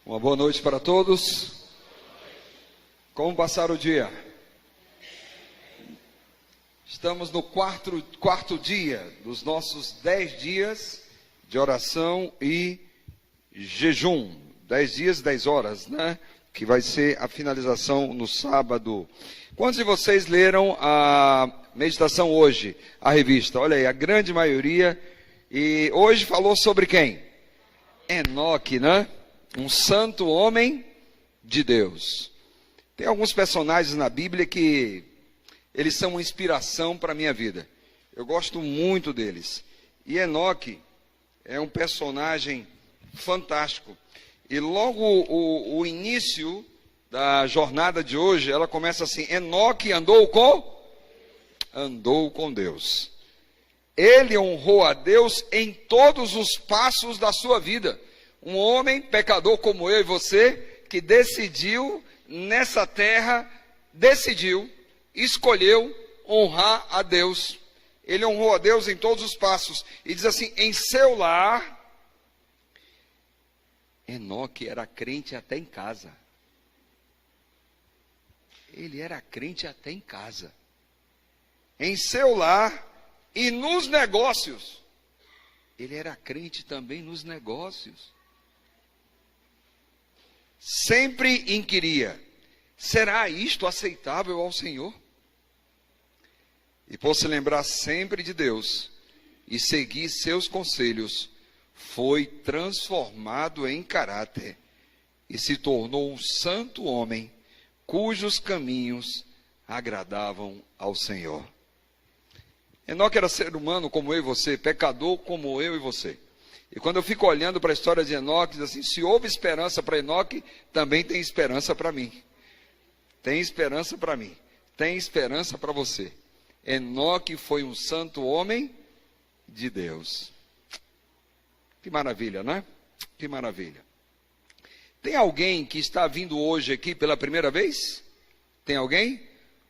Uma boa noite para todos. Como passaram o dia? Estamos no quarto dia dos nossos 10 dias de oração e jejum. 10 dias, 10 horas, né? Que vai ser a finalização no sábado. Quantos de vocês leram a meditação hoje, a revista? Olha aí, a grande maioria. E hoje falou sobre quem? Enoque, né? Um santo homem de Deus. Tem alguns personagens na Bíblia que eles são uma inspiração para a minha vida. Eu gosto muito deles. E Enoque é um personagem fantástico. E logo o início da jornada de hoje, ela começa assim: Enoque andou com Deus. Ele honrou a Deus em todos os passos da sua vida. Um homem pecador como eu e você, que decidiu nessa terra, escolheu honrar a Deus. Ele honrou a Deus em todos os passos. E diz assim: em seu lar, Enoque era crente até em casa. Ele era crente até em casa. Em seu lar e nos negócios. Ele era crente também nos negócios. Sempre inquiria: será isto aceitável ao Senhor? E por se lembrar sempre de Deus e seguir seus conselhos, foi transformado em caráter e se tornou um santo homem, cujos caminhos agradavam ao Senhor. Enoque era ser humano como eu e você, pecador como eu e você. E quando eu fico olhando para a história de Enoque, diz assim: se houve esperança para Enoque, também tem esperança para mim. Tem esperança para mim. Tem esperança para você. Enoque foi um santo homem de Deus. Que maravilha, né? Que maravilha. Tem alguém que está vindo hoje aqui pela primeira vez? Tem alguém?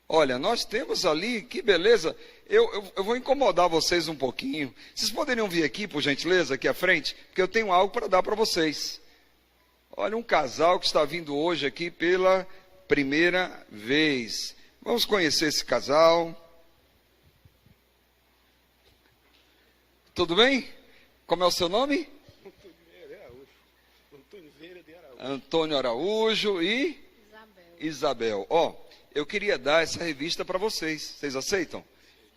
Olha, nós temos ali, que beleza. Eu vou incomodar vocês um pouquinho. Vocês poderiam vir aqui, por gentileza, aqui à frente? Porque eu tenho algo para dar para vocês. Olha, um casal que está vindo hoje aqui pela primeira vez. Vamos conhecer esse casal. Tudo bem? Como é o seu nome? Antônio Araújo e Isabel. Ó, eu queria dar essa revista para vocês. Vocês aceitam?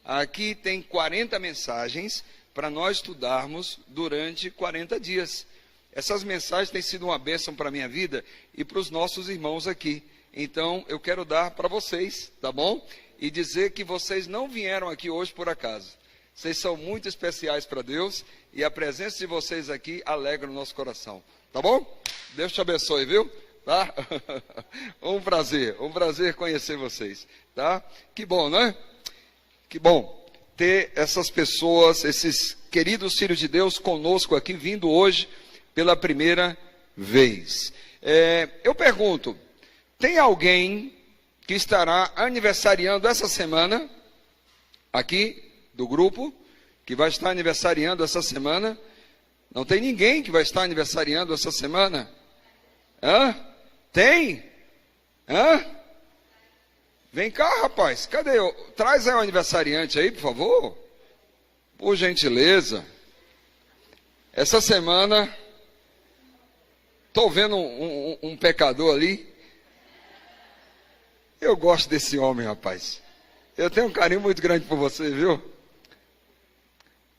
Aqui tem 40 mensagens para nós estudarmos durante 40 dias. Essas mensagens têm sido uma bênção para a minha vida e para os nossos irmãos aqui. Então, eu quero dar para vocês, tá bom? E dizer que vocês não vieram aqui hoje por acaso. Vocês são muito especiais para Deus e a presença de vocês aqui alegra o nosso coração. Tá bom? Deus te abençoe, viu? Tá? Um prazer conhecer vocês, tá? Que bom, né? Que bom ter essas pessoas, esses queridos filhos de Deus conosco aqui, vindo hoje pela primeira vez. Eu pergunto, tem alguém que estará aniversariando essa semana, aqui do grupo, que vai estar aniversariando essa semana? Não tem ninguém que vai estar aniversariando essa semana? Hã? Tem? Hã? Vem cá, rapaz. Cadê? Traz aí o aniversariante aí, por favor. Por gentileza. Essa semana, estou vendo um pecador ali. Eu gosto desse homem, rapaz. Eu tenho um carinho muito grande por você, viu?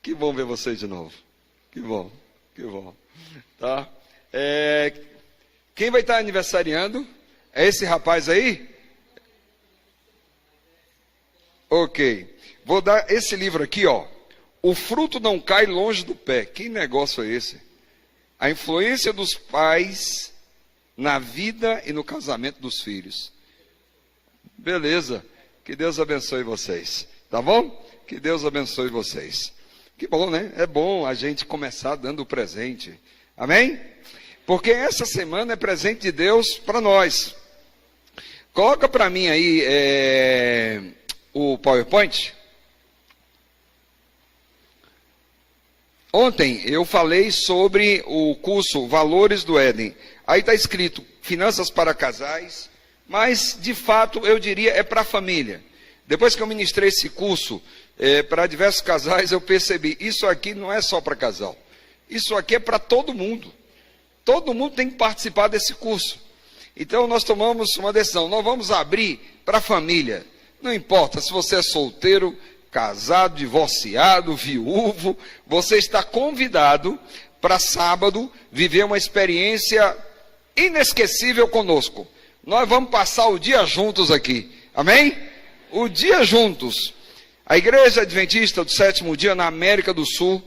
Que bom ver você de novo. Que bom, que bom. Tá? Quem vai estar aniversariando? É esse rapaz aí? Ok. Vou dar esse livro aqui, ó. O fruto não cai longe do pé. Que negócio é esse? A influência dos pais na vida e no casamento dos filhos. Beleza. Que Deus abençoe vocês. Tá bom? Que Deus abençoe vocês. Que bom, né? É bom a gente começar dando o presente. Amém? Porque essa semana é presente de Deus para nós. Coloca para mim aí o PowerPoint. Ontem eu falei sobre o curso Valores do Éden. Aí está escrito Finanças para Casais, mas de fato eu diria é para a família. Depois que eu ministrei esse curso para diversos casais, eu percebi, isso aqui não é só para casal. Isso aqui é para todo mundo. Todo mundo tem que participar desse curso. Então nós tomamos uma decisão, nós vamos abrir para a família. Não importa se você é solteiro, casado, divorciado, viúvo, você está convidado para sábado viver uma experiência inesquecível conosco. Nós vamos passar o dia juntos aqui, amém? O dia juntos. A Igreja Adventista do Sétimo Dia na América do Sul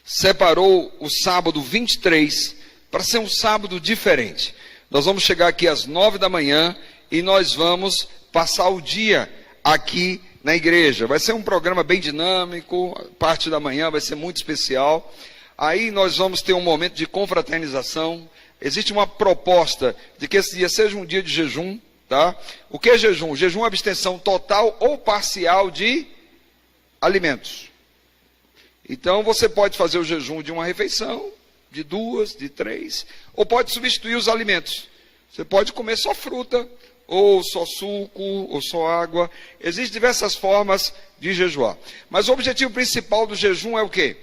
separou o sábado 23 para ser um sábado diferente. Nós vamos chegar aqui às 9 da manhã e nós vamos passar o dia aqui na igreja. Vai ser um programa bem dinâmico, parte da manhã vai ser muito especial. Aí nós vamos ter um momento de confraternização. Existe uma proposta de que esse dia seja um dia de jejum, tá? O que é jejum? Jejum é abstenção total ou parcial de alimentos. Então você pode fazer o jejum de uma refeição, de 2, de 3, ou pode substituir os alimentos. Você pode comer só fruta, ou só suco, ou só água. Existem diversas formas de jejuar. Mas o objetivo principal do jejum é o quê?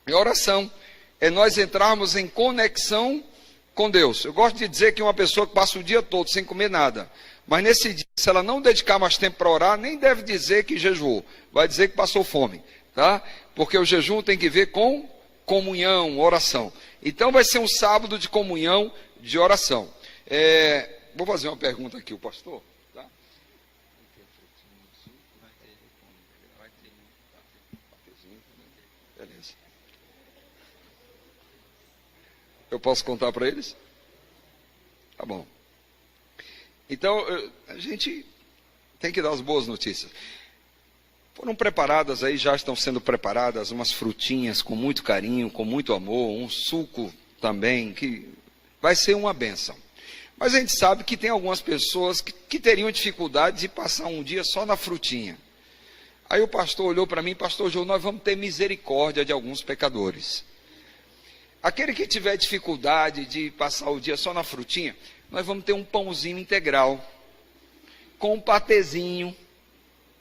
É oração. É nós entrarmos em conexão com Deus. Eu gosto de dizer que uma pessoa que passa o dia todo sem comer nada, mas nesse dia, se ela não dedicar mais tempo para orar, nem deve dizer que jejuou. Vai dizer que passou fome, tá? Porque o jejum tem que ver com comunhão, oração. Então vai ser um sábado de comunhão, de oração. Vou fazer uma pergunta aqui, o pastor. Tá? Beleza. Eu posso contar para eles? Tá bom. Então, a gente tem que dar as boas notícias. Foram preparadas aí, já estão sendo preparadas umas frutinhas com muito carinho, com muito amor, um suco também, que vai ser uma bênção. Mas a gente sabe que tem algumas pessoas que teriam dificuldade de passar um dia só na frutinha. Aí o pastor olhou para mim, pastor João, nós vamos ter misericórdia de alguns pecadores. Aquele que tiver dificuldade de passar o dia só na frutinha, nós vamos ter um pãozinho integral, com um patezinho.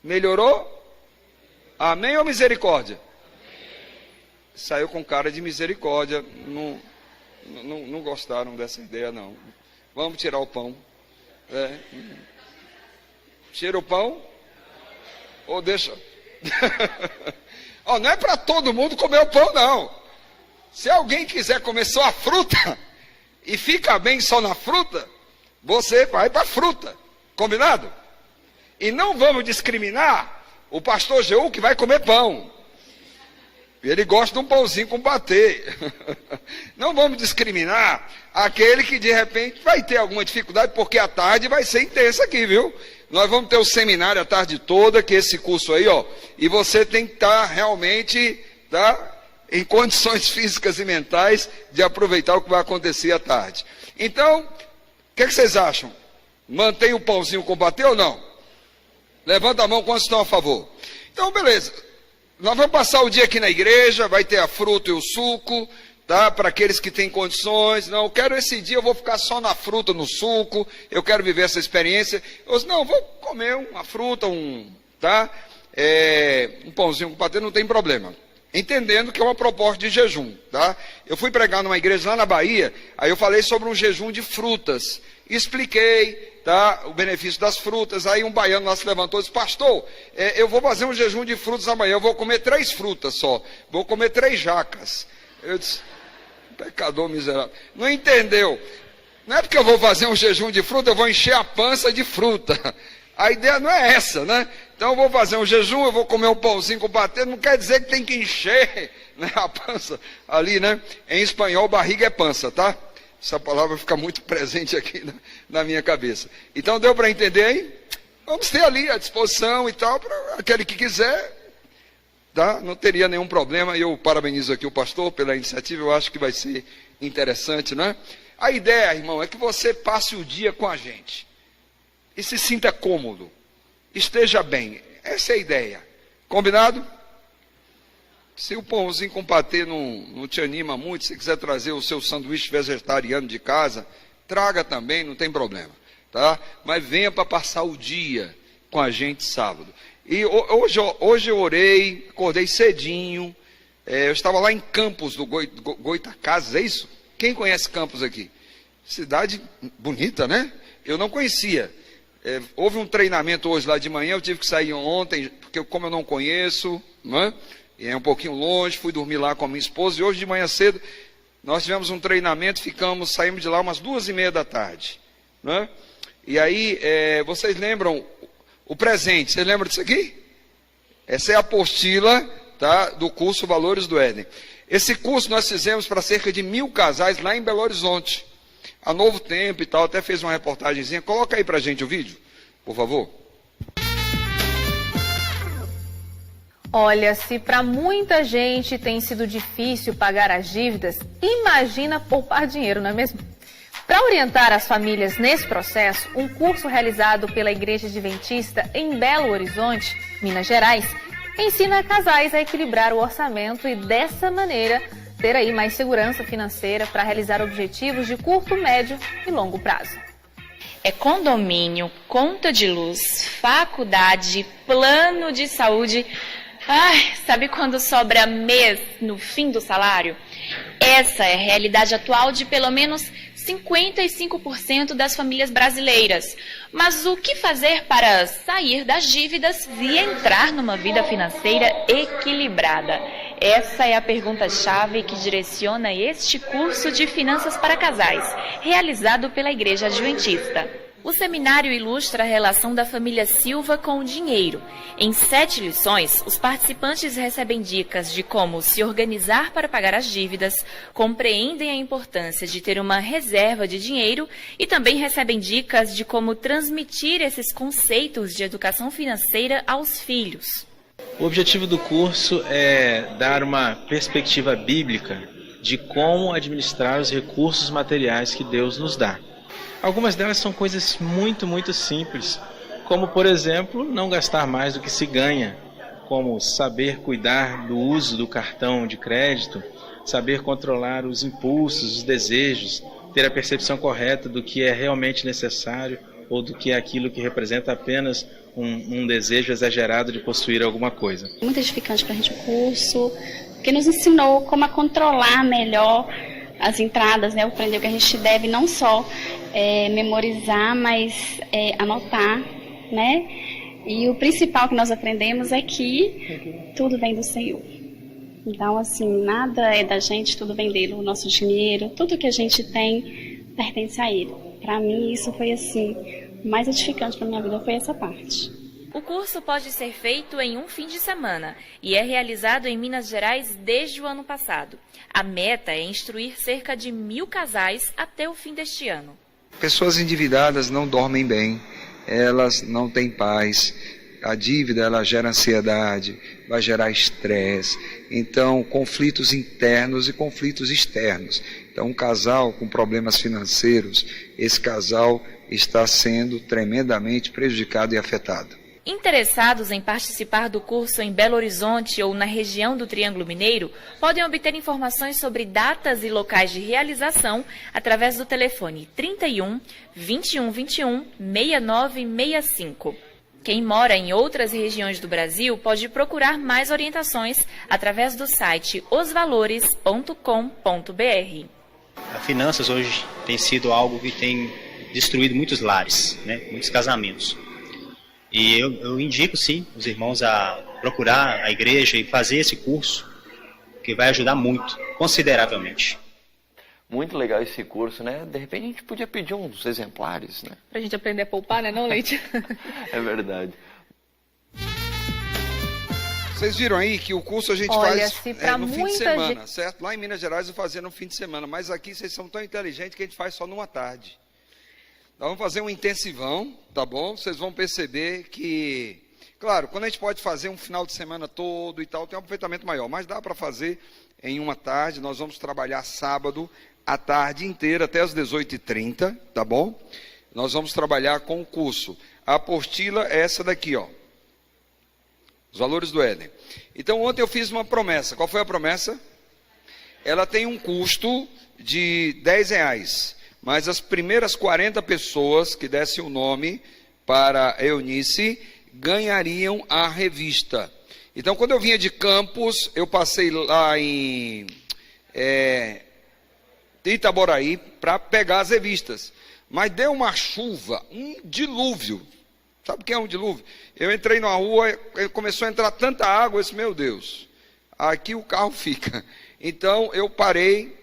Melhorou? Amém ou misericórdia? Amém. Saiu com cara de misericórdia, não gostaram dessa ideia não. Vamos tirar o pão. Tira o pão? Ou deixa... Não é para todo mundo comer o pão não. Se alguém quiser comer só a fruta, e fica bem só na fruta, você vai para a fruta. Combinado? E não vamos discriminar o pastor Jeú que vai comer pão. Ele gosta de um pãozinho com patê. Não vamos discriminar aquele que de repente vai ter alguma dificuldade, porque a tarde vai ser intensa aqui, viu? Nós vamos ter o seminário a tarde toda, que é esse curso aí, ó. E você tem que estar realmente, em condições físicas e mentais de aproveitar o que vai acontecer à tarde. Então, o que vocês acham? Mantém o pãozinho com patê ou não? Levanta a mão quantos estão a favor. Então, beleza. Nós vamos passar o dia aqui na igreja, vai ter a fruta e o suco, tá? Para aqueles que têm condições. Não, eu quero esse dia, eu vou ficar só na fruta, no suco, eu quero viver essa experiência. Eu disse, não, vou comer uma fruta, um pãozinho com patê, não tem problema. Entendendo que é uma proposta de jejum, tá? Eu fui pregar numa igreja lá na Bahia, aí eu falei sobre um jejum de frutas. Expliquei, tá, o benefício das frutas. Aí um baiano lá se levantou e disse, pastor, eu vou fazer um jejum de frutas amanhã, eu vou comer 3 frutas só, vou comer 3 jacas. Eu disse, pecador miserável, não entendeu? Não é porque eu vou fazer um jejum de fruta, eu vou encher a pança de fruta. A ideia não é essa, né? Então eu vou fazer um jejum, eu vou comer um pãozinho com patê, não quer dizer que tem que encher, né, a pança ali, né? Em espanhol, barriga é pança, tá? Essa palavra fica muito presente aqui na minha cabeça. Então deu para entender aí? Vamos ter ali à disposição e tal, para aquele que quiser, tá? Não teria nenhum problema. Eu parabenizo aqui o pastor pela iniciativa, eu acho que vai ser interessante, né? A ideia, irmão, é que você passe o dia com a gente e se sinta cômodo, esteja bem. Essa é a ideia. Combinado? Se o pãozinho com patê não te anima muito, se quiser trazer o seu sanduíche vegetariano de casa, traga também, não tem problema, tá? Mas venha para passar o dia com a gente sábado. E hoje eu orei, acordei cedinho, eu estava lá em Campos do Goitacazes, é isso? Quem conhece Campos aqui? Cidade bonita, né? Eu não conhecia. Houve um treinamento hoje lá de manhã, eu tive que sair ontem, porque como eu não conheço, né? E é um pouquinho longe, fui dormir lá com a minha esposa, e hoje de manhã cedo nós tivemos um treinamento, saímos de lá umas 2:30 da tarde. Né? E aí, vocês lembram o presente, vocês lembram disso aqui? Essa é a apostila, tá, do curso Valores do Éden. Esse curso nós fizemos para cerca de 1.000 casais lá em Belo Horizonte. A Novo Tempo e tal, até fez uma reportagenzinha. Coloca aí para a gente o vídeo, por favor. Olha, se para muita gente tem sido difícil pagar as dívidas, imagina poupar dinheiro, não é mesmo? Para orientar as famílias nesse processo, um curso realizado pela Igreja Adventista em Belo Horizonte, Minas Gerais, ensina casais a equilibrar o orçamento e dessa maneira ter aí mais segurança financeira para realizar objetivos de curto, médio e longo prazo. É condomínio, conta de luz, faculdade, plano de saúde. Ai, sabe quando sobra mês no fim do salário? Essa é a realidade atual de pelo menos 55% das famílias brasileiras. Mas o que fazer para sair das dívidas e entrar numa vida financeira equilibrada? Essa é a pergunta-chave que direciona este curso de Finanças para Casais, realizado pela Igreja Adventista. O seminário ilustra a relação da família Silva com o dinheiro. Em 7 lições, os participantes recebem dicas de como se organizar para pagar as dívidas, compreendem a importância de ter uma reserva de dinheiro e também recebem dicas de como transmitir esses conceitos de educação financeira aos filhos. O objetivo do curso é dar uma perspectiva bíblica de como administrar os recursos materiais que Deus nos dá. Algumas delas são coisas muito simples, como, por exemplo, não gastar mais do que se ganha, como saber cuidar do uso do cartão de crédito, saber controlar os impulsos, os desejos, ter a percepção correta do que é realmente necessário ou do que é aquilo que representa apenas um desejo exagerado de possuir alguma coisa. Muito edificante para a gente o curso, que nos ensinou como a controlar melhor as entradas, né? Aprendeu que a gente deve não só memorizar, mas anotar, né? E o principal que nós aprendemos é que tudo vem do Senhor. Então, assim, nada é da gente, tudo vem dele, o nosso dinheiro, tudo que a gente tem pertence a ele. Para mim, isso foi assim, o mais edificante para minha vida foi essa parte. O curso pode ser feito em um fim de semana e é realizado em Minas Gerais desde o ano passado. A meta é instruir cerca de 1.000 casais até o fim deste ano. Pessoas endividadas não dormem bem, elas não têm paz, a dívida ela gera ansiedade, vai gerar estresse, então conflitos internos e conflitos externos. Então um casal com problemas financeiros, esse casal está sendo tremendamente prejudicado e afetado. Interessados em participar do curso em Belo Horizonte ou na região do Triângulo Mineiro, podem obter informações sobre datas e locais de realização através do telefone 31 21 21 6965. Quem mora em outras regiões do Brasil pode procurar mais orientações através do site osvalores.com.br. A finanças hoje tem sido algo que tem destruído muitos lares, né? Muitos casamentos. E eu indico, sim, os irmãos a procurar a igreja e fazer esse curso, que vai ajudar muito, consideravelmente. Muito legal esse curso, né? De repente a gente podia pedir uns exemplares, né? Pra gente aprender a poupar, né, não, Leite? É verdade. Vocês viram aí que o curso a gente Olha, faz no fim de semana, certo? Lá em Minas Gerais eu fazia no fim de semana, mas aqui vocês são tão inteligentes que a gente faz só numa tarde. Nós vamos fazer um intensivão, tá bom? Vocês vão perceber que, claro, quando a gente pode fazer um final de semana todo e tal, tem um aproveitamento maior, mas dá para fazer em uma tarde. Nós vamos trabalhar sábado a tarde inteira até as 18h30, tá bom? Nós vamos trabalhar com o curso. A apostila é essa daqui, ó. Os valores do Éden. Então ontem eu fiz uma promessa. Qual foi a promessa? Ela tem um custo de R$10. Mas as primeiras 40 pessoas que dessem o nome para Eunice ganhariam a revista. Então quando eu vinha de Campos, eu passei lá em Itaboraí para pegar as revistas. Mas deu uma chuva, um dilúvio. Sabe o que é um dilúvio? Eu entrei na rua, começou a entrar tanta água, eu disse, meu Deus, aqui o carro fica. Então eu parei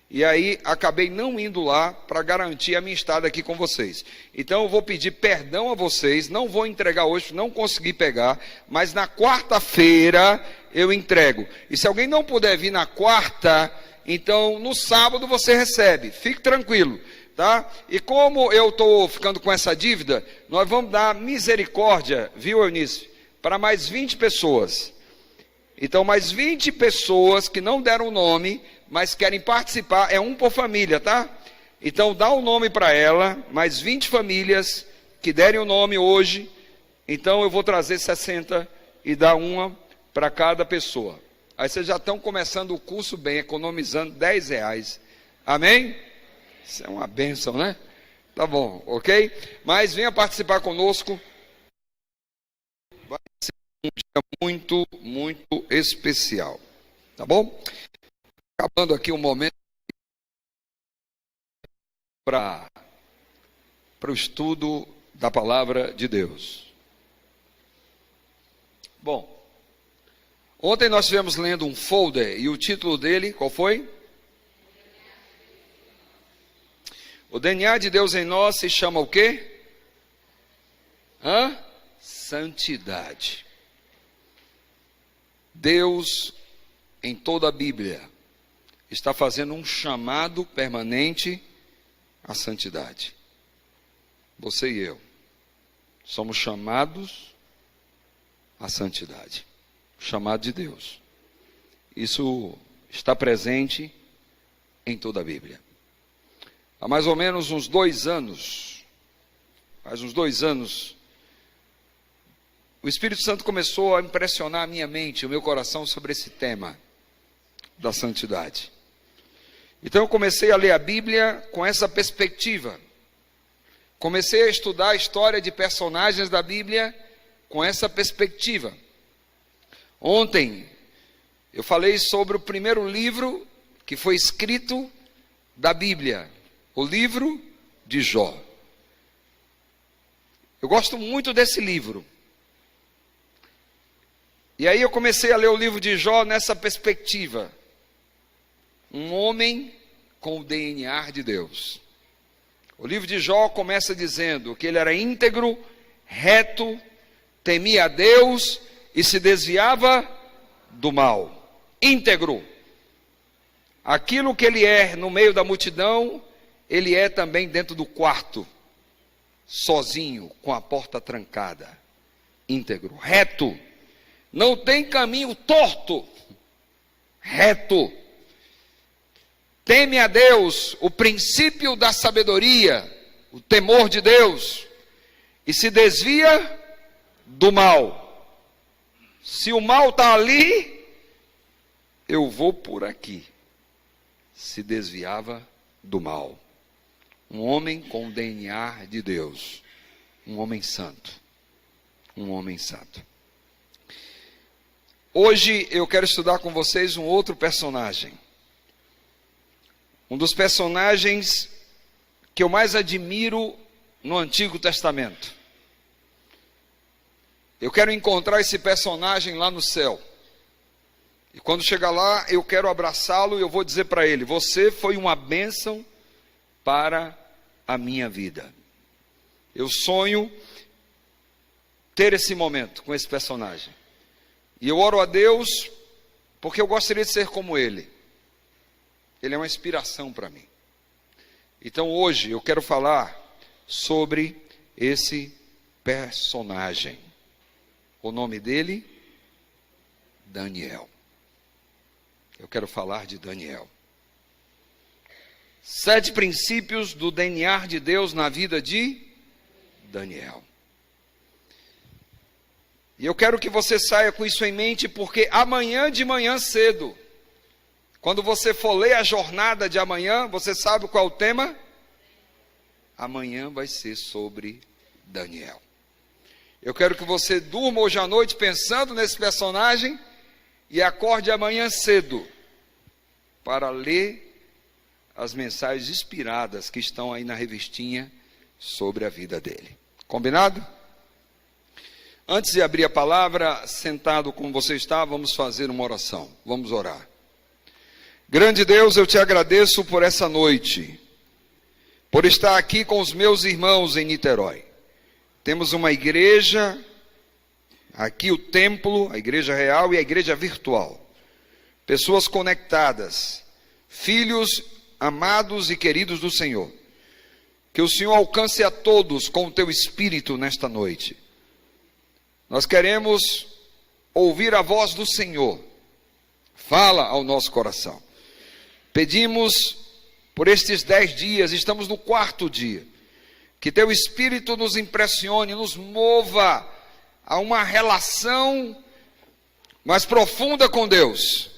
e aí acabei não indo lá para garantir a minha estada aqui com vocês. Então eu vou pedir perdão a vocês, não vou entregar hoje, não consegui pegar, mas na quarta-feira eu entrego. E se alguém não puder vir na quarta, então no sábado você recebe, fique tranquilo. Tá? E como eu estou ficando com essa dívida, nós vamos dar misericórdia, viu, Eunice? Para mais 20 pessoas. Então, mais 20 pessoas que não deram o nome, mas querem participar, é um por família, tá? Então, dá o nome para ela, mais 20 famílias que derem o nome hoje. Então, eu vou trazer 60 e dar uma para cada pessoa. Aí vocês já estão começando o curso bem, economizando R$10. Amém? Isso é uma bênção, né? Tá bom, ok? Mas venha participar conosco. Vai ser um dia muito, muito especial. Tá bom? Acabando aqui um momento para o estudo da palavra de Deus. Bom, ontem nós estivemos lendo um folder e o título dele, qual foi? O DNA de Deus em nós se chama o quê? Santidade. Deus, em toda a Bíblia, está fazendo um chamado permanente à santidade. Você e eu somos chamados à santidade. Chamado de Deus. Isso está presente em toda a Bíblia. Há mais ou menos uns 2 anos, o Espírito Santo começou a impressionar a minha mente, o meu coração sobre esse tema da santidade. Então eu comecei a ler a Bíblia com essa perspectiva. Comecei a estudar a história de personagens da Bíblia com essa perspectiva. Ontem eu falei sobre o primeiro livro que foi escrito da Bíblia, o livro de Jó. Eu gosto muito desse livro. E aí eu comecei a ler o livro de Jó nessa perspectiva. Um homem com o DNA de Deus. O livro de Jó começa dizendo que ele era íntegro, reto, temia a Deus e se desviava do mal. Íntegro. Aquilo que ele é no meio da multidão, ele é também dentro do quarto, sozinho, com a porta trancada. Íntegro, reto. Não tem caminho torto. Reto. Teme a Deus, o princípio da sabedoria, o temor de Deus, e se desvia do mal. Se o mal está ali, eu vou por aqui. Se desviava do mal. Um homem com o DNA de Deus. Um homem santo. Um homem santo. Hoje eu quero estudar com vocês um outro personagem. Um dos personagens que eu mais admiro no Antigo Testamento. Eu quero encontrar esse personagem lá no céu. E quando chegar lá, eu quero abraçá-lo e eu vou dizer para ele: você foi uma bênção para a minha vida. Eu sonho ter esse momento com esse personagem. E eu oro a Deus porque eu gostaria de ser como ele. Ele é uma inspiração para mim. Então hoje eu quero falar sobre esse personagem. O nome dele, Daniel. Eu quero falar de Daniel. 7 princípios do DNA de Deus na vida de Daniel. E eu quero que você saia com isso em mente, porque amanhã de manhã cedo, quando você for ler a jornada de amanhã, você sabe qual é o tema? Amanhã vai ser sobre Daniel. Eu quero que você durma hoje à noite pensando nesse personagem e acorde amanhã cedo para ler as mensagens inspiradas que estão aí na revistinha sobre a vida dele. Combinado? Antes de abrir a palavra, sentado como você está, vamos fazer uma oração. Vamos orar. Grande Deus, eu te agradeço por essa noite, por estar aqui com os meus irmãos em Niterói. Temos uma igreja, aqui o templo, a igreja real e a igreja virtual. Pessoas conectadas, filhos amados e queridos do Senhor. Que o Senhor alcance a todos com o teu Espírito nesta noite. Nós queremos ouvir a voz do Senhor. Fala ao nosso coração. Pedimos por estes 10 dias, estamos no 4º dia, que teu Espírito nos impressione, nos mova a uma relação mais profunda com Deus.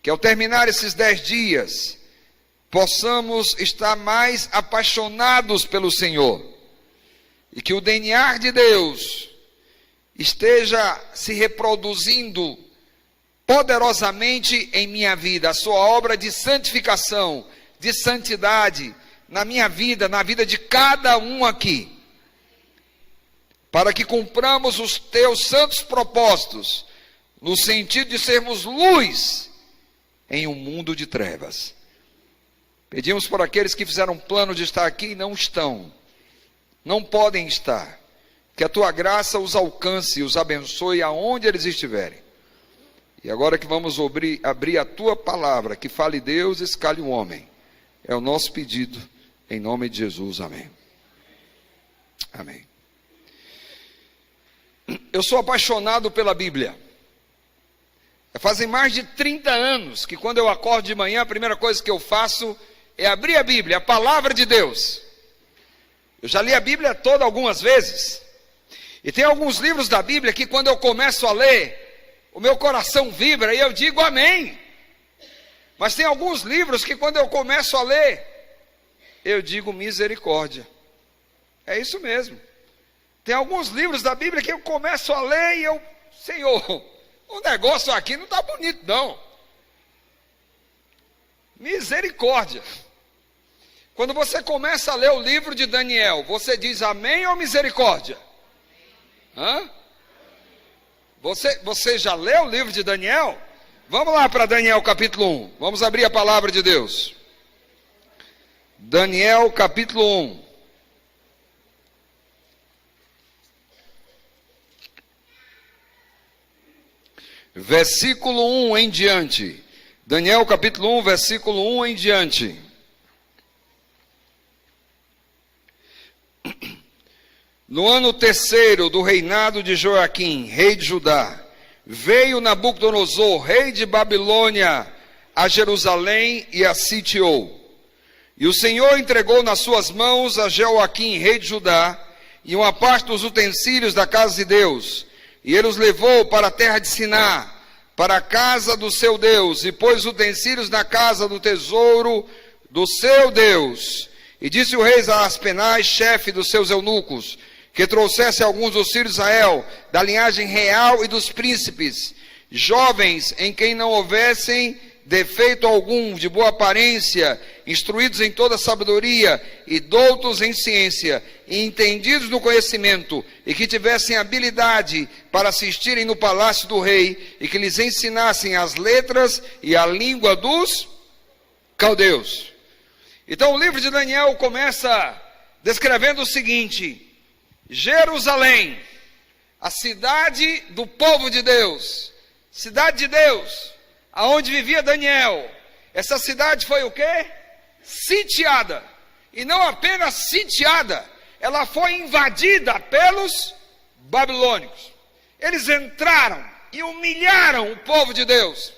Que ao terminar esses 10 dias, possamos estar mais apaixonados pelo Senhor. E que o DNA de Deus esteja se reproduzindo poderosamente em minha vida, a sua obra de santificação, de santidade, na minha vida, na vida de cada um aqui, para que cumpramos os teus santos propósitos, no sentido de sermos luz em um mundo de trevas. Pedimos por aqueles que fizeram plano de estar aqui e não estão, não podem estar, que a tua graça os alcance e os abençoe aonde eles estiverem. E agora que vamos abrir a tua palavra, que fale Deus, escale o homem. É o nosso pedido, em nome de Jesus, amém. Amém. Eu sou apaixonado pela Bíblia. Fazem mais de 30 anos que quando eu acordo de manhã, a primeira coisa que eu faço é abrir a Bíblia, a palavra de Deus. Eu já li a Bíblia toda algumas vezes. E tem alguns livros da Bíblia que quando eu começo a ler, o meu coração vibra e eu digo amém. Mas tem alguns livros que quando eu começo a ler, eu digo misericórdia. É isso mesmo. Tem alguns livros da Bíblia que eu começo a ler e eu, Senhor, o negócio aqui não está bonito não. Misericórdia. Quando você começa a ler o livro de Daniel, você diz amém ou misericórdia? Hã? Você já leu o livro de Daniel? Vamos lá para Daniel capítulo 1. Vamos abrir a palavra de Deus. Daniel capítulo 1. Versículo 1 em diante. Daniel capítulo 1, versículo 1 em diante. No ano 3º do reinado de Joaquim, rei de Judá, veio Nabucodonosor, rei de Babilônia, a Jerusalém e a sitiou. E o Senhor entregou nas suas mãos a Joaquim, rei de Judá, e uma parte dos utensílios da casa de Deus. E ele os levou para a terra de Siná, para a casa do seu Deus, e pôs os utensílios na casa do tesouro do seu Deus. E disse o rei a Aspenaz, chefe dos seus eunucos, que trouxesse alguns dos filhos de Israel, da linhagem real e dos príncipes, jovens em quem não houvessem defeito algum, de boa aparência, instruídos em toda sabedoria, e doutos em ciência, e entendidos no conhecimento, e que tivessem habilidade para assistirem no palácio do rei, e que lhes ensinassem as letras e a língua dos caldeus. Então o livro de Daniel começa descrevendo o seguinte: Jerusalém, a cidade do povo de Deus, cidade de Deus, aonde vivia Daniel. Essa cidade foi o quê? Sitiada. E não apenas sitiada, ela foi invadida pelos babilônicos. Eles entraram e humilharam o povo de Deus.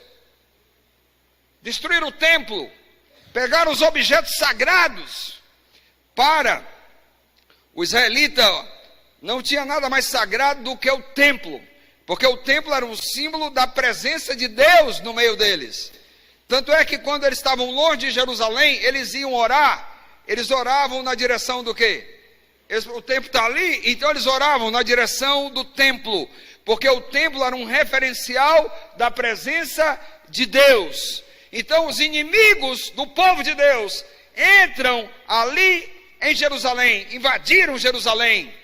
Destruíram o templo, pegaram os objetos sagrados. Para o israelita, não tinha nada mais sagrado do que o templo, porque o templo era um símbolo da presença de Deus no meio deles. Tanto é que quando eles estavam longe de Jerusalém, eles iam orar, eles oravam na direção do quê? O templo está ali, então eles oravam na direção do templo, porque o templo era um referencial da presença de Deus. Então os inimigos do povo de Deus entram ali em Jerusalém, invadiram Jerusalém.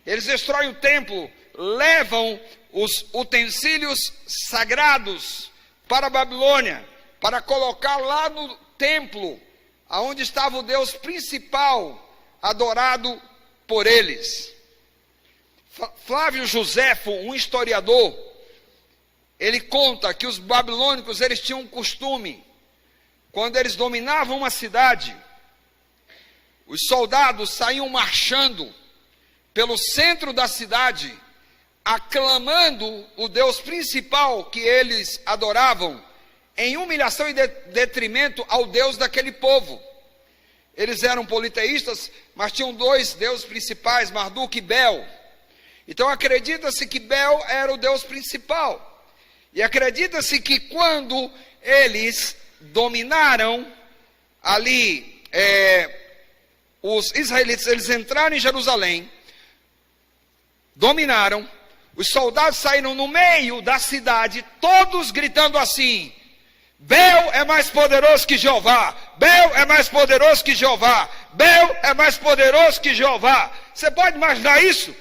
Eles destroem o templo, levam os utensílios sagrados para a Babilônia, para colocar lá no templo, aonde estava o Deus principal, adorado por eles. Flávio Joséfo, um historiador, ele conta que os babilônicos, eles tinham um costume, quando eles dominavam uma cidade, os soldados saíam marchando pelo centro da cidade, aclamando o Deus principal que eles adoravam, em humilhação e detrimento ao Deus daquele povo. Eles eram politeístas, mas tinham dois deuses principais, Marduk e Bel. Então acredita-se que Bel era o Deus principal. E acredita-se que quando eles dominaram ali, os israelitas, eles entraram em Jerusalém, dominaram, os soldados saíram no meio da cidade, todos gritando assim: Bel é mais poderoso que Jeová, Bel é mais poderoso que Jeová, Bel é mais poderoso que Jeová. Você pode imaginar isso?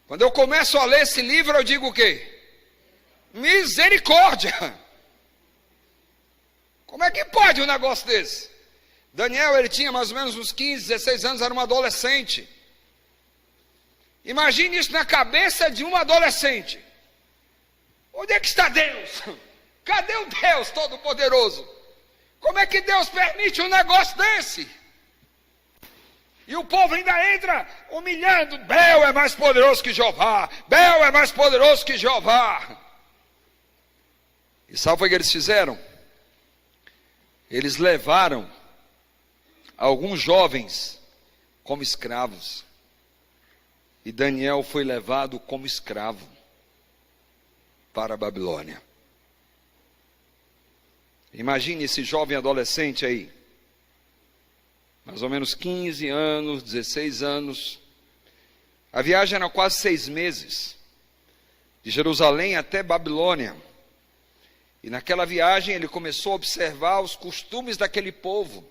Quando eu começo a ler esse livro, eu digo o quê? Misericórdia! Como é que pode um negócio desse? Daniel, ele tinha mais ou menos uns 15, 16 anos, era um adolescente. Imagine isso na cabeça de um adolescente. Onde é que está Deus? Cadê o Deus Todo-Poderoso? Como é que Deus permite um negócio desse? E o povo ainda entra humilhando: Bel é mais poderoso que Jeová, Bel é mais poderoso que Jeová. E sabe o que eles fizeram? Eles levaram alguns jovens como escravos. E Daniel foi levado como escravo para a Babilônia. Imagine esse jovem adolescente aí, mais ou menos 15 anos, 16 anos. A viagem era quase 6 meses, de Jerusalém até Babilônia. E naquela viagem ele começou a observar os costumes daquele povo,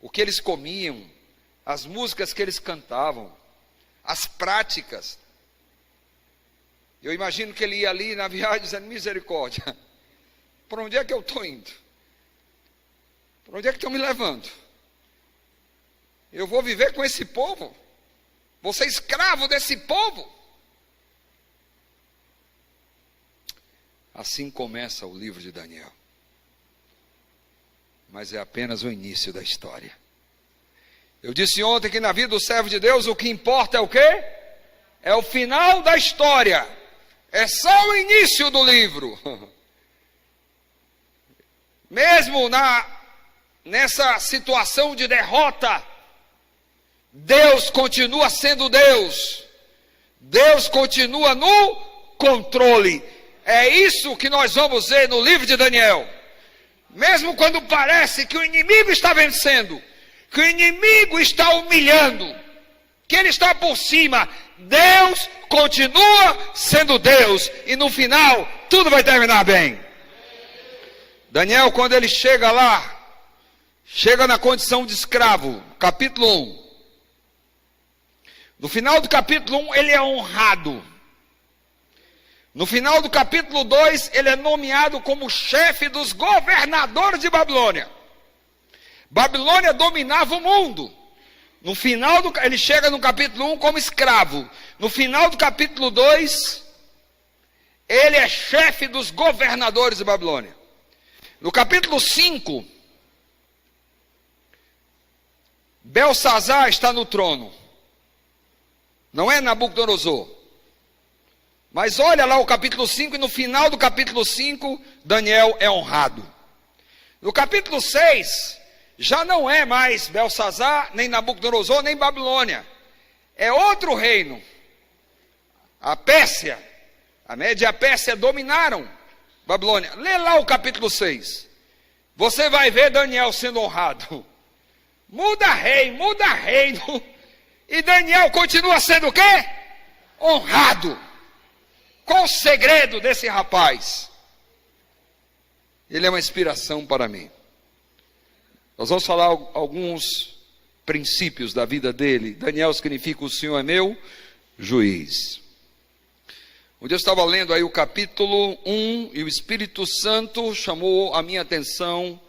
o que eles comiam, as músicas que eles cantavam, as práticas. Eu imagino que ele ia ali na viagem dizendo: misericórdia, por onde é que eu estou indo? Por onde é que estão me levando? Eu vou viver com esse povo? Vou ser escravo desse povo? Assim começa o livro de Daniel. Mas é apenas o início da história. Eu disse ontem que na vida do servo de Deus o que importa é o quê? É o final da história. É só o início do livro. Mesmo nessa situação de derrota, Deus continua sendo Deus. Deus continua no controle. É isso que nós vamos ver no livro de Daniel. Mesmo quando parece que o inimigo está vencendo, que o inimigo está humilhando, que ele está por cima, Deus continua sendo Deus. E no final, tudo vai terminar bem. Daniel, quando ele chega lá, chega na condição de escravo, capítulo 1. No final do capítulo 1, ele é honrado. No final do capítulo 2, ele é nomeado como chefe dos governadores de Babilônia. Babilônia dominava o mundo. No final ele chega no capítulo 1 como escravo. No final do capítulo 2, ele é chefe dos governadores de Babilônia. No capítulo 5, Belsazar está no trono. Não é Nabucodonosor. Mas olha lá o capítulo 5, e no final do capítulo 5, Daniel é honrado. No capítulo 6, já não é mais Belsazar, nem Nabucodonosor, nem Babilônia. É outro reino. A Pérsia, a Média e a Pérsia dominaram Babilônia. Lê lá o capítulo 6. Você vai ver Daniel sendo honrado. Muda reino. E Daniel continua sendo o quê? Honrado. Qual o segredo desse rapaz? Ele é uma inspiração para mim. Nós vamos falar alguns princípios da vida dele. Daniel significa: o Senhor é meu juiz. Um dia eu estava lendo aí o capítulo 1 e o Espírito Santo chamou a minha atenção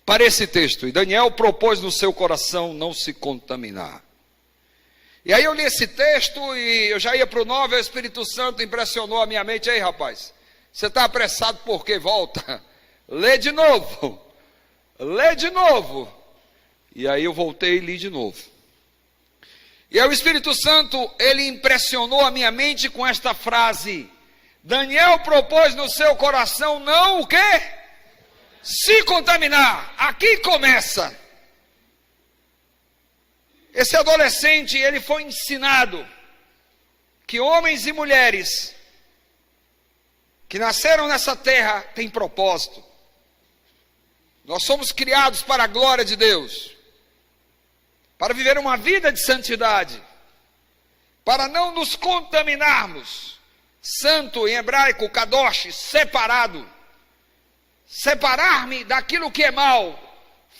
para esse texto. E Daniel propôs no seu coração não se contaminar. E aí eu li esse texto e eu já ia para o 9, e o Espírito Santo impressionou a minha mente. Ei, rapaz, você está apressado por quê? Volta. Lê de novo. E aí eu voltei e li de novo. E aí o Espírito Santo, ele impressionou a minha mente com esta frase: Daniel propôs no seu coração não o quê? Se contaminar. Aqui começa. Esse adolescente, ele foi ensinado que homens e mulheres que nasceram nessa terra têm propósito. Nós somos criados para a glória de Deus, para viver uma vida de santidade, para não nos contaminarmos. Santo em hebraico, kadosh, separado. Separar-me daquilo que é mal,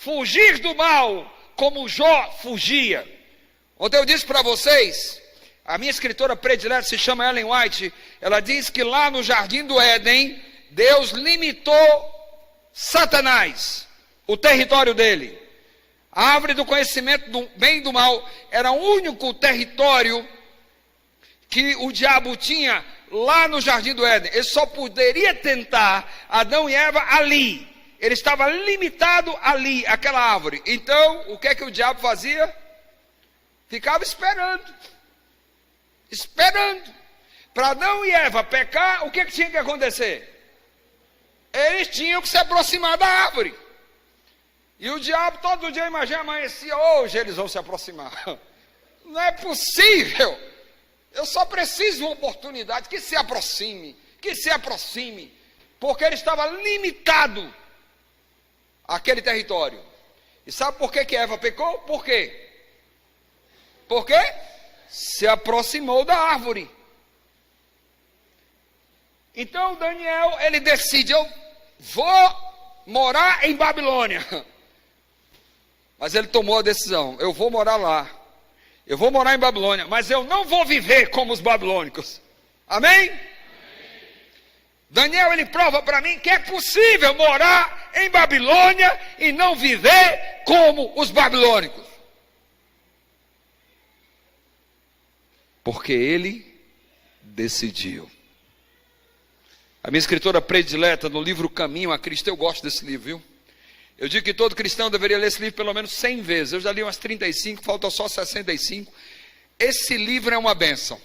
fugir do mal, como Jó fugia. Ontem eu disse para vocês, a minha escritora predileta se chama Ellen White, ela diz que lá no Jardim do Éden, Deus limitou Satanás, o território dele. A árvore do conhecimento do bem e do mal era o único território que o diabo tinha lá no Jardim do Éden. Ele só poderia tentar Adão e Eva ali. Ele estava limitado ali, aquela árvore. Então, o que é que o diabo fazia? Ficava esperando. Para Adão e Eva pecar, o que tinha que acontecer? Eles tinham que se aproximar da árvore. E o diabo todo dia, imagina, amanhecia, hoje eles vão se aproximar. Não é possível. Eu só preciso de uma oportunidade, que se aproxime. Porque ele estava limitado àquele território. E sabe por que Eva pecou? Por quê? Porque se aproximou da árvore. Então Daniel, ele decide: eu vou morar em Babilônia. Mas ele tomou a decisão: eu vou morar lá. Eu vou morar em Babilônia, mas eu não vou viver como os babilônicos. Amém? Daniel, ele prova para mim que é possível morar em Babilônia e não viver como os babilônicos. Porque ele decidiu. A minha escritora predileta no livro Caminho a Cristo, eu gosto desse livro, viu? Eu digo que todo cristão deveria ler esse livro pelo menos 100 vezes. Eu já li umas 35, faltam só 65. Esse livro é uma bênção.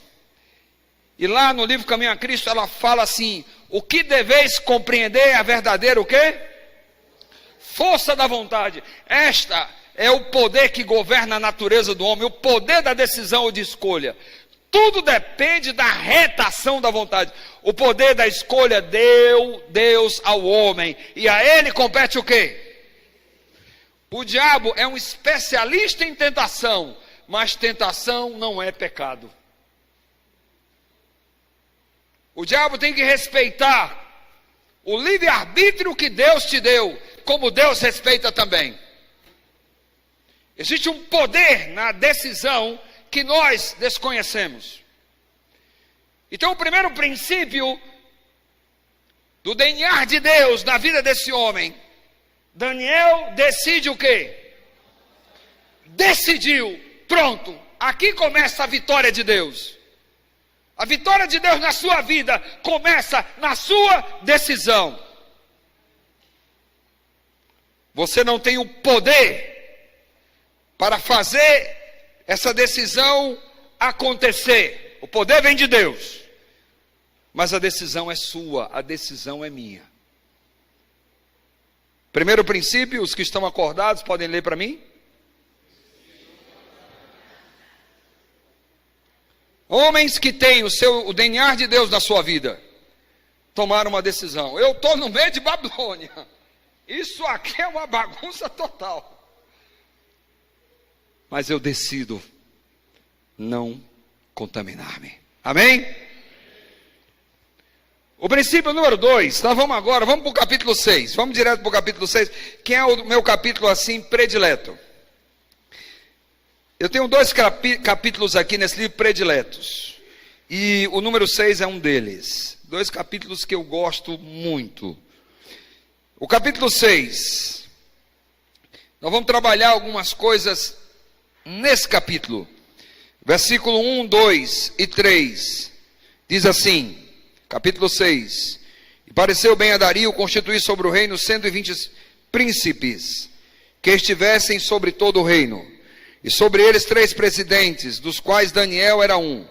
E lá no livro Caminho a Cristo, ela fala assim: o que deveis compreender é a verdadeira o quê? Força da vontade. Esta é o poder que governa a natureza do homem, o poder da decisão ou de escolha. Tudo depende da reta ação da vontade. O poder da escolha deu Deus ao homem. E a ele compete o quê? O diabo é um especialista em tentação, mas tentação não é pecado. O diabo tem que respeitar o livre-arbítrio que Deus te deu, como Deus respeita também. Existe um poder na decisão que nós desconhecemos. Então, o primeiro princípio do DNA de Deus na vida desse homem, Daniel decide o quê? Decidiu, pronto, aqui começa a vitória de Deus. A vitória de Deus na sua vida começa na sua decisão. Você não tem o poder para fazer essa decisão acontecer. O poder vem de Deus. Mas a decisão é sua, a decisão é minha. Primeiro princípio, os que estão acordados podem ler para mim? Homens que têm o DNA de Deus na sua vida, tomaram uma decisão. Eu estou no meio de Babilônia. Isso aqui é uma bagunça total. Mas eu decido não contaminar-me. Amém? O princípio número 2, nós vamos para o capítulo 6. Vamos direto para o capítulo 6, que é o meu capítulo assim predileto. Eu tenho 2 capítulos aqui nesse livro prediletos. E o número 6 é um deles. 2 capítulos que eu gosto muito. O capítulo 6. Nós vamos trabalhar algumas coisas nesse capítulo. Versículo 1, 2 e 3. Diz assim, capítulo 6. E pareceu bem a Dario constituir sobre o reino 120 príncipes, que estivessem sobre todo o reino. E sobre eles 3 presidentes, dos quais Daniel era um,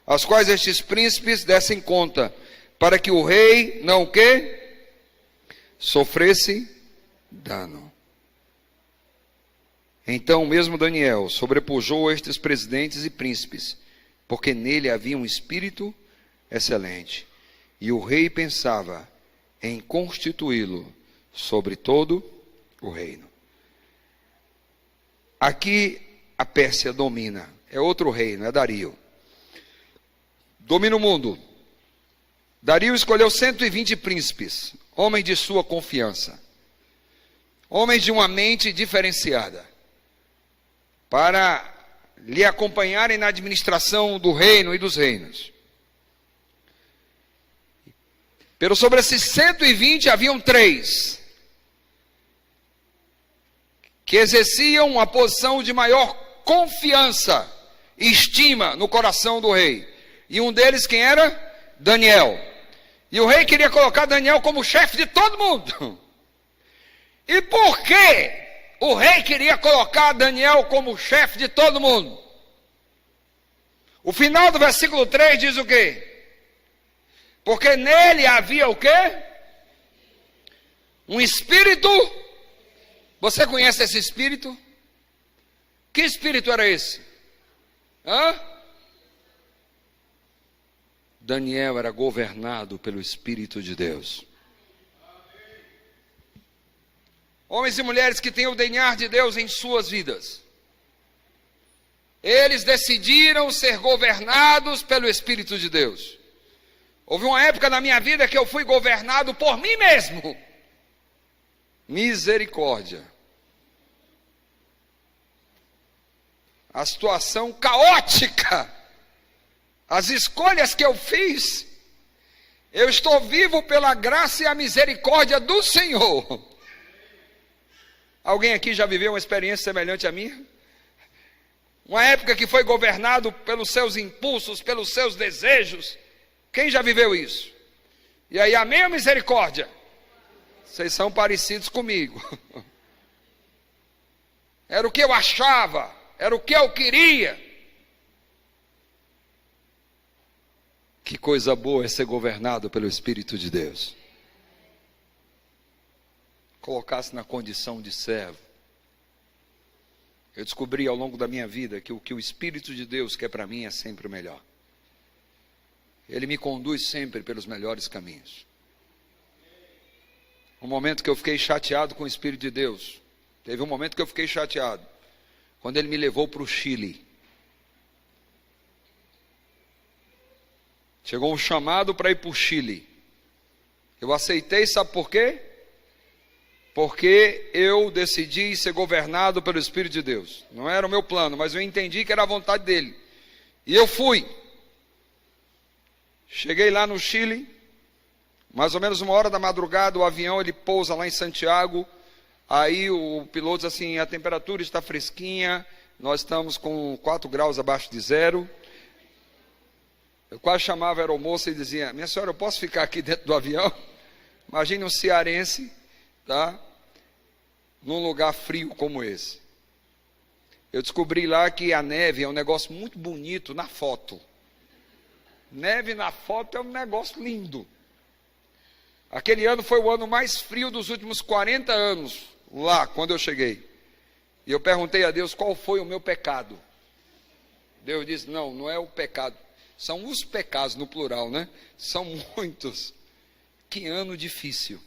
aos quais estes príncipes dessem conta, para que o rei não o quê? Sofresse dano. Então mesmo Daniel sobrepujou estes presidentes e príncipes, porque nele havia um espírito excelente. E o rei pensava em constituí-lo sobre todo o reino. Aqui a Pérsia domina, é outro reino, é Dario. Domina o mundo. Dario escolheu 120 príncipes, homens de sua confiança, homens de uma mente diferenciada, para lhe acompanharem na administração do reino e dos reinos. Pero sobre esses 120 haviam 3 que exerciam uma posição de maior confiança e estima no coração do rei. E um deles quem era? Daniel. E o rei queria colocar Daniel como chefe de todo mundo. E por que o rei queria colocar Daniel como chefe de todo mundo? O final do versículo 3 diz o quê? Porque nele havia o quê? Um espírito. Você conhece esse espírito? Que espírito era esse? Daniel era governado pelo Espírito de Deus. Homens e mulheres que têm o DNA de Deus em suas vidas. Eles decidiram ser governados pelo Espírito de Deus. Houve uma época na minha vida que eu fui governado por mim mesmo. Misericórdia. A situação caótica, as escolhas que eu fiz, eu estou vivo pela graça e a misericórdia do Senhor. Alguém aqui já viveu uma experiência semelhante à minha? Uma época que foi governado pelos seus impulsos, pelos seus desejos. Quem já viveu isso? E aí, amém ou misericórdia? Vocês são parecidos comigo. Era o que eu achava, era o que eu queria. Que coisa boa é ser governado pelo Espírito de Deus. Colocar-se na condição de servo. Eu descobri ao longo da minha vida que o que o Espírito de Deus quer para mim é sempre o melhor. Ele me conduz sempre pelos melhores caminhos. Um momento que eu fiquei chateado com o Espírito de Deus. Teve um momento que eu fiquei chateado. Quando ele me levou para o Chile. Chegou um chamado para ir para o Chile. Eu aceitei, sabe por quê? Porque eu decidi ser governado pelo Espírito de Deus. Não era o meu plano, mas eu entendi que era a vontade dele. E eu fui. Cheguei lá no Chile, mais ou menos 1h da madrugada, o avião ele pousa lá em Santiago. Aí o piloto diz assim, a temperatura está fresquinha, nós estamos com 4 graus abaixo de zero. Eu quase chamava a aeromoça e dizia, minha senhora, eu posso ficar aqui dentro do avião? Imagine um cearense, tá? Num lugar frio como esse. Eu descobri lá que a neve é um negócio muito bonito na foto. Neve na foto é um negócio lindo. Aquele ano foi o ano mais frio dos últimos 40 anos, lá, quando eu cheguei. E eu perguntei a Deus qual foi o meu pecado. Deus disse, não é o pecado. São os pecados, no plural, né? São muitos. Que ano difícil.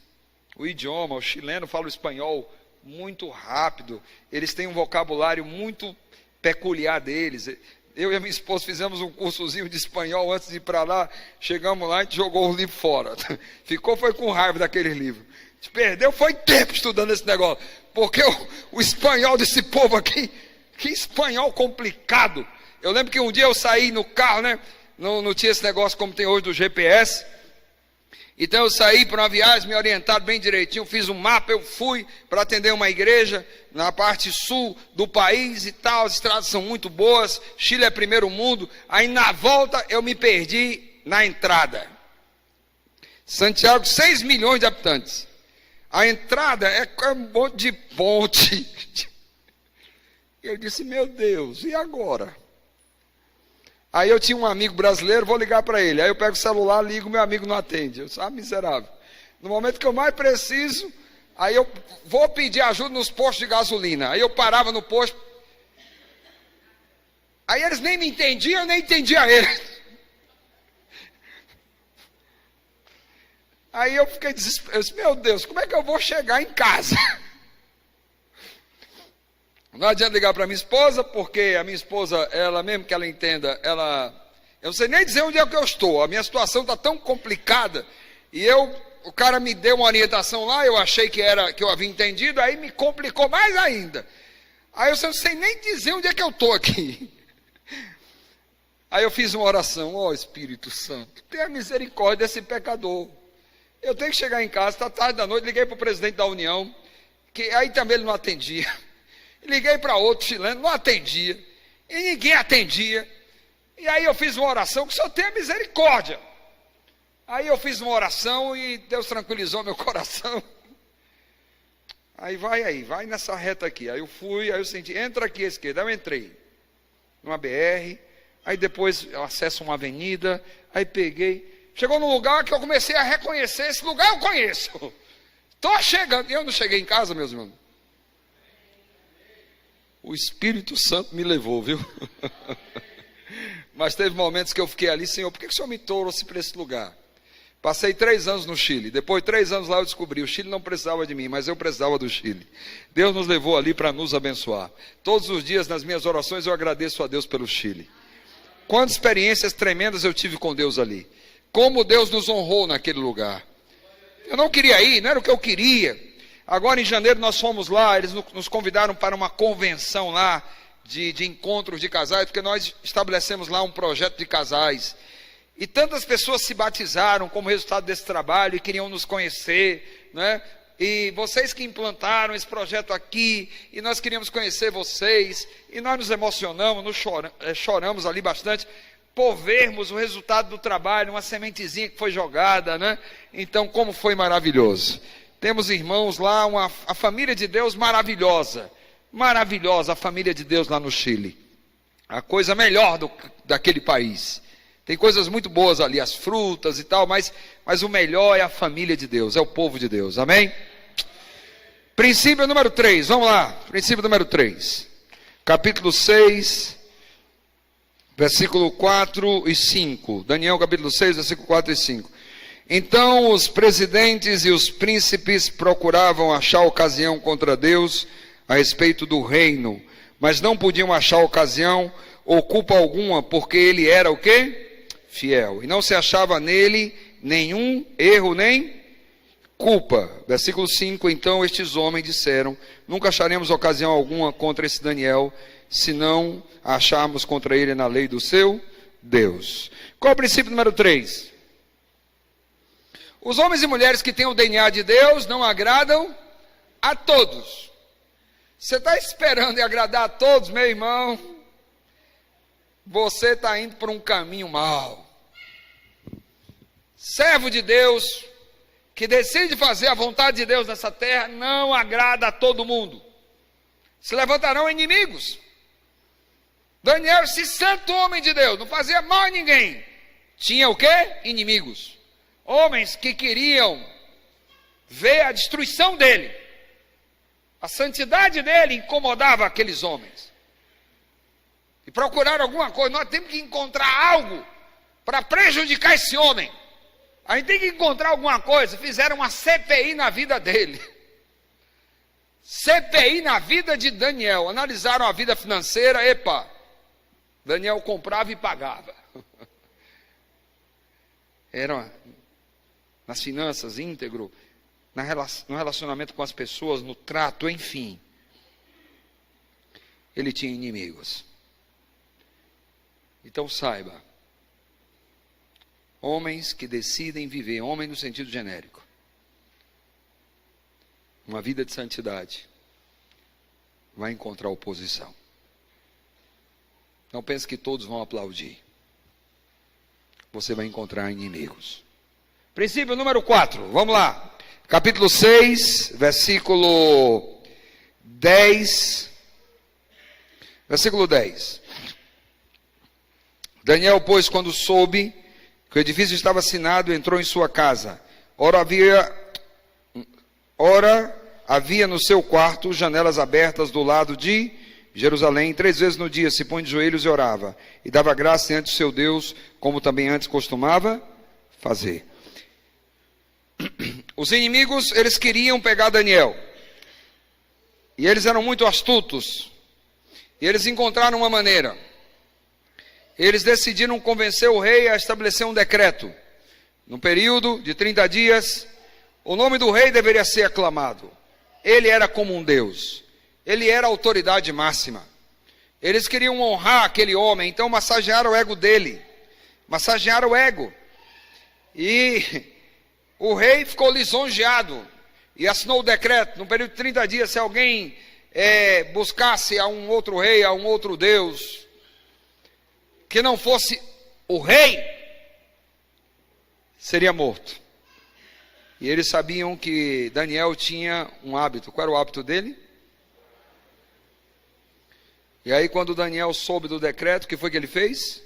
O idioma, o chileno fala o espanhol muito rápido. Eles têm um vocabulário muito peculiar deles. Eu e a minha esposa fizemos um cursozinho de espanhol antes de ir para lá. Chegamos lá e a gente jogou o livro fora. Foi com raiva daquele livro. A gente perdeu, foi tempo estudando esse negócio. Porque o espanhol desse povo aqui, que espanhol complicado. Eu lembro que um dia eu saí no carro, né? Não tinha esse negócio como tem hoje do GPS. Então eu saí para uma viagem, me orientaram bem direitinho, fiz um mapa, eu fui para atender uma igreja na parte sul do país e tal, as estradas são muito boas, Chile é primeiro mundo. Aí na volta eu me perdi na entrada. Santiago, 6 milhões de habitantes. A entrada é um monte de ponte. Eu disse, meu Deus, e agora? Aí eu tinha um amigo brasileiro, vou ligar para ele. Aí eu pego o celular, ligo, meu amigo não atende. Eu disse, miserável. No momento que eu mais preciso, aí eu vou pedir ajuda nos postos de gasolina. Aí eu parava no posto. Aí eles nem me entendiam, eu nem entendia eles. Aí eu fiquei desesperado. Eu disse, meu Deus, como é que eu vou chegar em casa? Não adianta ligar para minha esposa, porque a minha esposa, ela mesmo que ela entenda, eu não sei nem dizer onde é que eu estou, a minha situação está tão complicada, e o cara me deu uma orientação lá, eu achei que eu havia entendido, aí me complicou mais ainda. Aí eu não sei nem dizer onde é que eu estou aqui. Aí eu fiz uma oração, Espírito Santo, tenha misericórdia desse pecador. Eu tenho que chegar em casa, está tarde da noite, liguei para o presidente da União, que aí também ele não atendia. Liguei para outro chileno, não atendia. E ninguém atendia. E aí eu fiz uma oração, que o Senhor tenha misericórdia. Aí eu fiz uma oração e Deus tranquilizou meu coração. Aí vai nessa reta aqui. Aí eu fui, aí eu senti, entra aqui à esquerda. Aí eu entrei numa BR, aí depois eu acesso uma avenida, aí peguei. Chegou num lugar que eu comecei a reconhecer, esse lugar eu conheço. Estou chegando. Eu não cheguei em casa, meus irmãos. O Espírito Santo me levou, viu? Mas teve momentos que eu fiquei ali, Senhor, por que o Senhor me trouxe para esse lugar? Passei 3 anos no Chile, depois de 3 anos lá eu descobri, o Chile não precisava de mim, mas eu precisava do Chile. Deus nos levou ali para nos abençoar. Todos os dias nas minhas orações eu agradeço a Deus pelo Chile. Quantas experiências tremendas eu tive com Deus ali. Como Deus nos honrou naquele lugar. Eu não queria ir, não era o que eu queria. Agora em janeiro nós fomos lá, eles nos convidaram para uma convenção lá de encontros de casais, porque nós estabelecemos lá um projeto de casais. E tantas pessoas se batizaram como resultado desse trabalho e queriam nos conhecer, né? E vocês que implantaram esse projeto aqui, e nós queríamos conhecer vocês, e nós nos emocionamos, choramos ali bastante, por vermos o resultado do trabalho, uma sementezinha que foi jogada, né? Então como foi maravilhoso. Temos irmãos lá, a família de Deus maravilhosa, a família de Deus lá no Chile. A coisa melhor daquele país. Tem coisas muito boas ali, as frutas e tal, mas o melhor é a família de Deus, é o povo de Deus, amém? Princípio número 3, vamos lá, princípio número 3. Capítulo 6, versículo 4 e 5. Daniel capítulo 6, versículo 4 e 5. Então os presidentes e os príncipes procuravam achar ocasião contra Deus a respeito do reino, mas não podiam achar ocasião ou culpa alguma, porque ele era o quê? Fiel. E não se achava nele nenhum erro nem culpa. Versículo 5, então estes homens disseram, nunca acharemos ocasião alguma contra esse Daniel, se não acharmos contra ele na lei do seu Deus. Qual é o princípio número 3? Os homens e mulheres que têm o DNA de Deus não agradam a todos. Você está esperando agradar a todos, meu irmão? Você está indo por um caminho mau. Servo de Deus, que decide fazer a vontade de Deus nessa terra, não agrada a todo mundo. Se levantarão inimigos. Daniel, esse santo homem de Deus, não fazia mal a ninguém. Tinha o quê? Inimigos. Homens que queriam ver a destruição dele. A santidade dele incomodava aqueles homens. E procuraram alguma coisa. Nós temos que encontrar algo para prejudicar esse homem. A gente tem que encontrar alguma coisa. Fizeram uma CPI na vida dele. CPI na vida de Daniel. Analisaram a vida financeira. Epa, Daniel comprava e pagava. Era nas finanças, íntegro, no relacionamento com as pessoas, no trato, enfim. Ele tinha inimigos. Então saiba, homens que decidem viver, homem no sentido genérico, uma vida de santidade, vai encontrar oposição. Não pense que todos vão aplaudir. Você vai encontrar inimigos. Princípio número 4, vamos lá. Capítulo 6, versículo 10. Versículo 10. Daniel, pois, quando soube que o edifício estava assinado, entrou em sua casa. Ora havia no seu quarto janelas abertas do lado de Jerusalém. 3 vezes no dia se põe de joelhos e orava, e dava graça diante do seu Deus, como também antes costumava fazer. Os inimigos, eles queriam pegar Daniel. E eles eram muito astutos. E eles encontraram uma maneira. Eles decidiram convencer o rei a estabelecer um decreto. No período de 30 dias, o nome do rei deveria ser aclamado. Ele era como um Deus. Ele era a autoridade máxima. Eles queriam honrar aquele homem, então massagearam o ego dele. Massagearam o ego. E o rei ficou lisonjeado e assinou o decreto. No período de 30 dias, se alguém buscasse a um outro rei, a um outro Deus, que não fosse o rei, seria morto. E eles sabiam que Daniel tinha um hábito. Qual era o hábito dele? E aí, quando Daniel soube do decreto, o que foi que ele fez?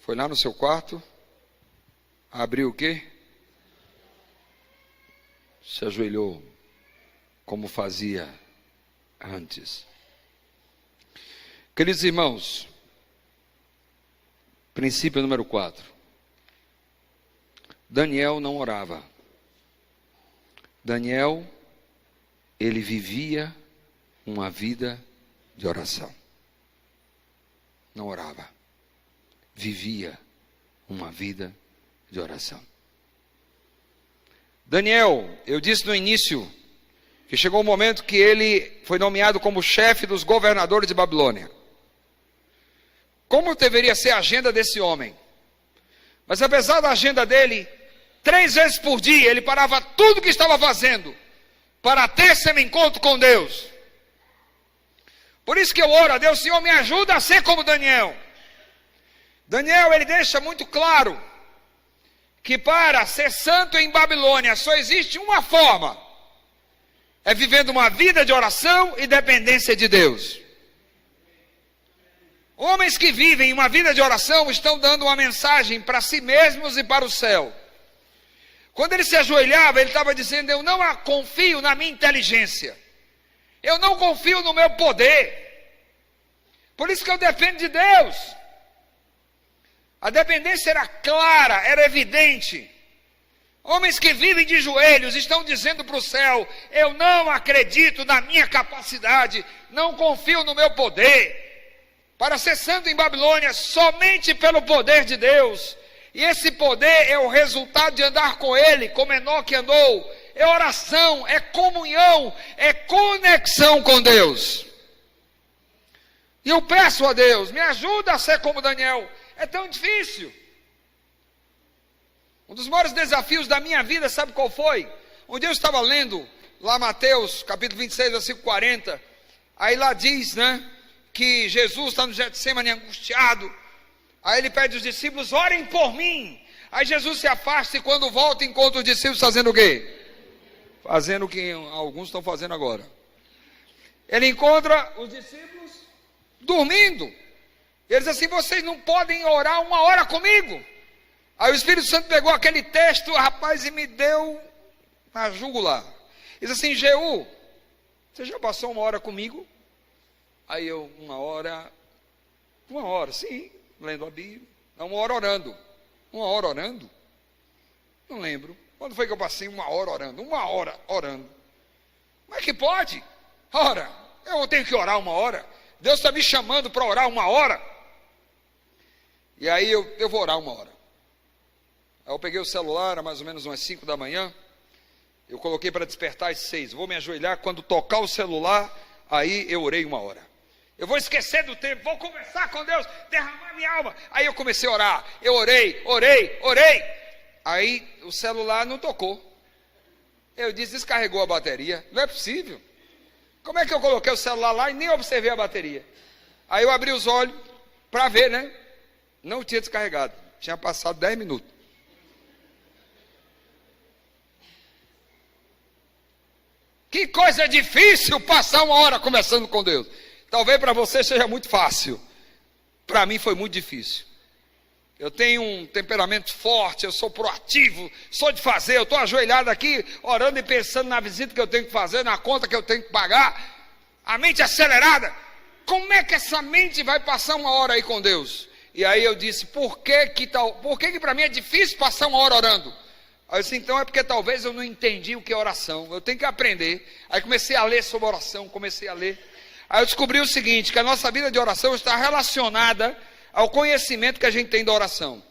Foi lá no seu quarto, abriu o quê? Se ajoelhou, como fazia antes. Queridos irmãos, princípio número 4. Daniel não orava. Daniel, ele vivia uma vida de oração. Não orava. Vivia uma vida de oração. Daniel, eu disse no início que chegou o momento que ele foi nomeado como chefe dos governadores de Babilônia. Como deveria ser a agenda desse homem? Mas apesar da agenda dele, 3 vezes por dia ele parava tudo que estava fazendo para ter seu encontro com Deus. Por isso que eu oro a Deus, Senhor, me ajuda a ser como Daniel. Daniel, ele deixa muito claro que para ser santo em Babilônia só existe uma forma: é vivendo uma vida de oração e dependência de Deus. Homens que vivem uma vida de oração estão dando uma mensagem para si mesmos e para o céu. Quando ele se ajoelhava, ele estava dizendo: eu não confio na minha inteligência, eu não confio no meu poder, por isso que eu dependo de Deus. A dependência era clara, era evidente. Homens que vivem de joelhos estão dizendo para o céu: eu não acredito na minha capacidade, não confio no meu poder. Para ser santo em Babilônia, somente pelo poder de Deus. E esse poder é o resultado de andar com Ele, como Enoque andou. É oração, é comunhão, é conexão com Deus. E eu peço a Deus, me ajuda a ser como Daniel. É tão difícil. Um dos maiores desafios da minha vida, sabe qual foi? Um dia eu estava lendo lá Mateus, capítulo 26, versículo 40. Aí lá diz, que Jesus está no Getsemane angustiado. Aí ele pede aos discípulos: orem por mim. Aí Jesus se afasta e quando volta encontra os discípulos fazendo o quê? Fazendo o que alguns estão fazendo agora. Ele encontra os discípulos dormindo. Ele diz assim: vocês não podem orar 1 hora comigo? Aí o Espírito Santo pegou aquele texto, rapaz, e me deu na jugular. Diz assim: Jeú, você já passou 1 hora comigo? Aí eu, 1 hora, sim, lendo a Bíblia. Não, 1 hora orando. 1 hora orando? Não lembro. Quando foi que eu passei 1 hora orando? 1 hora orando. Como é que pode? Ora, eu tenho que orar 1 hora. Deus está me chamando para orar 1 hora. E aí eu vou orar 1 hora. Aí eu peguei o celular, era mais ou menos umas 5 da manhã. Eu coloquei para despertar às 6. Vou me ajoelhar, quando tocar o celular, aí eu orei 1 hora. Eu vou esquecer do tempo, vou conversar com Deus, derramar minha alma. Aí eu comecei a orar. Eu orei. Aí o celular não tocou. Eu disse: descarregou a bateria. Não é possível. Como é que eu coloquei o celular lá e nem observei a bateria? Aí eu abri os olhos para ver, né? Não tinha descarregado. Tinha passado 10 minutos. Que coisa difícil passar 1 hora conversando com Deus. Talvez para você seja muito fácil. Para mim foi muito difícil. Eu tenho um temperamento forte, eu sou proativo, sou de fazer. Eu estou ajoelhado aqui, orando e pensando na visita que eu tenho que fazer, na conta que eu tenho que pagar. A mente acelerada. Como é que essa mente vai passar 1 hora aí com Deus? E aí eu disse: por que para mim é difícil passar 1 hora orando? Aí eu disse: então é porque talvez eu não entendi o que é oração. Eu tenho que aprender. Aí comecei a ler sobre oração, Aí eu descobri o seguinte: que a nossa vida de oração está relacionada ao conhecimento que a gente tem da oração.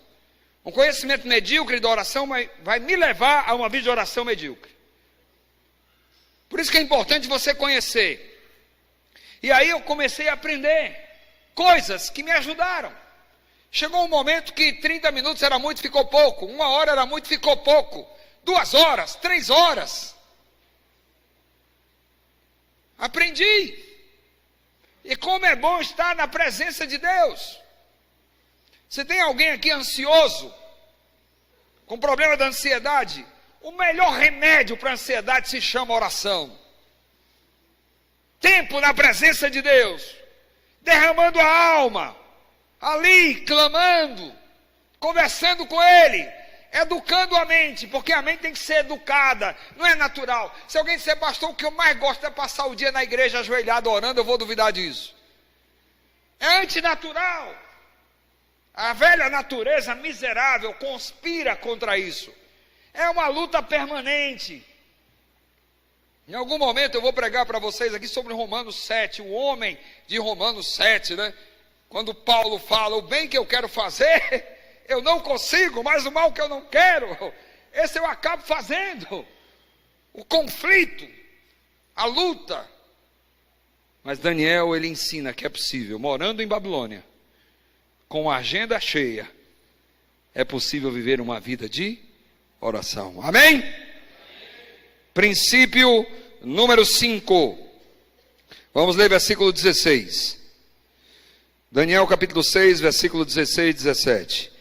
Um conhecimento medíocre da oração vai me levar a uma vida de oração medíocre. Por isso que é importante você conhecer. E aí eu comecei a aprender coisas que me ajudaram. Chegou um momento que 30 minutos era muito, ficou pouco. 1 hora era muito, ficou pouco. 2 horas, 3 horas. Aprendi. E como é bom estar na presença de Deus. Se tem alguém aqui ansioso, com problema da ansiedade, o melhor remédio para a ansiedade se chama oração. Tempo na presença de Deus, derramando a alma, ali, clamando, conversando com Ele, educando a mente, porque a mente tem que ser educada, não é natural. Se alguém disser: pastor, o que eu mais gosto é passar o dia na igreja ajoelhado orando, eu vou duvidar disso. É antinatural. A velha natureza miserável conspira contra isso. É uma luta permanente. Em algum momento eu vou pregar para vocês aqui sobre Romanos 7, o homem de Romanos 7, né? Quando Paulo fala: o bem que eu quero fazer, eu não consigo, mas o mal que eu não quero, esse eu acabo fazendo. O conflito, a luta. Mas Daniel, ele ensina que é possível, morando em Babilônia, com a agenda cheia, é possível viver uma vida de oração. Amém? Princípio número 5. Vamos ler versículo 16. Daniel capítulo 6, versículo 16 e 17.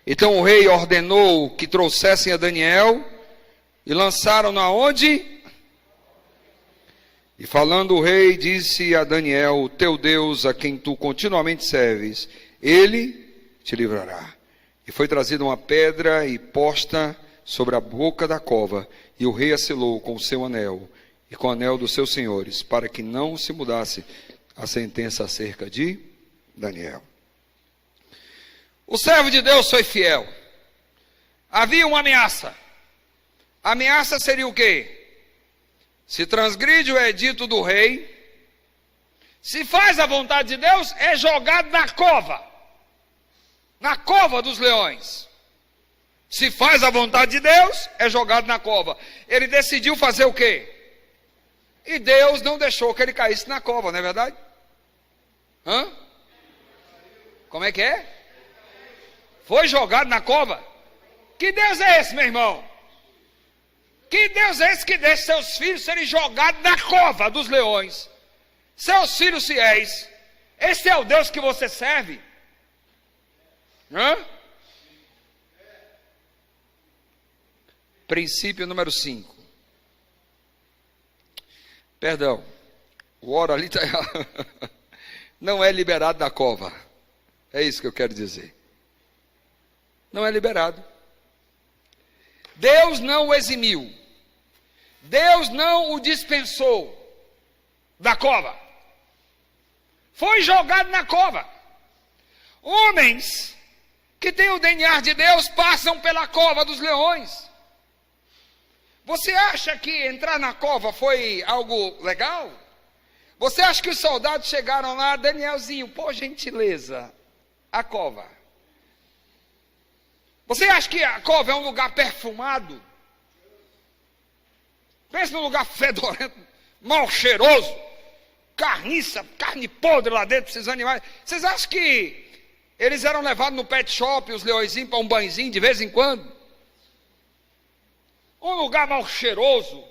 Então o rei ordenou que trouxessem a Daniel e lançaram-no aonde? E falando o rei, disse a Daniel: o teu Deus, a quem tu continuamente serves, ele te livrará. E foi trazida uma pedra e posta sobre a boca da cova, e o rei a selou com o seu anel e com o anel dos seus senhores, para que não se mudasse a sentença acerca de Daniel. O servo de Deus foi fiel. Havia uma ameaça. A ameaça seria o quê? Se transgride o edito do rei, se faz a vontade de Deus, é jogado na cova dos leões. Se faz a vontade de Deus, é jogado na cova. Ele decidiu fazer o quê? E Deus não deixou que ele caísse na cova, não é verdade? Como é que é? Foi jogado na cova? Que Deus é esse, meu irmão? Que Deus é esse que deixa seus filhos serem jogados na cova dos leões? Seus filhos fiéis. Esse é o Deus que você serve? Princípio número 5. Perdão, o oro ali está errado. Não é liberado da cova. É isso que eu quero dizer. Não é liberado. Deus não o eximiu. Deus não o dispensou da cova. Foi jogado na cova. Homens que têm o DNA de Deus passam pela cova dos leões. Você acha que entrar na cova foi algo legal? Você acha que os soldados chegaram lá, Danielzinho, por gentileza, a cova. Você acha que a cova é um lugar perfumado? Pensa num lugar fedorento, mal cheiroso, carniça, carne podre lá dentro, esses animais. Vocês acham que eles eram levados no pet shop, os leõezinhos, para um banhozinho de vez em quando? Um lugar mal cheiroso,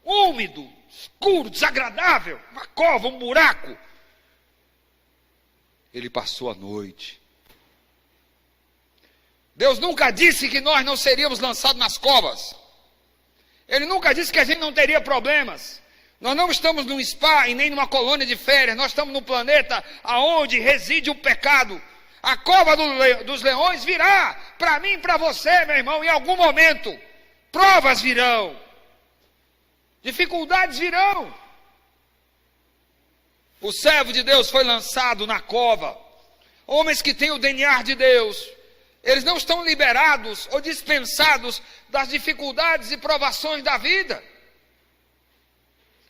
úmido, escuro, desagradável, uma cova, um buraco. Ele passou a noite. Deus nunca disse que nós não seríamos lançados nas covas. Ele nunca disse que a gente não teria problemas. Nós não estamos num spa e nem numa colônia de férias. Nós estamos num planeta onde reside o pecado. A cova dos leões virá para mim e para você, meu irmão, em algum momento. Provas virão. Dificuldades virão. O servo de Deus foi lançado na cova. Homens que têm o DNA de Deus, eles não estão liberados ou dispensados das dificuldades e provações da vida.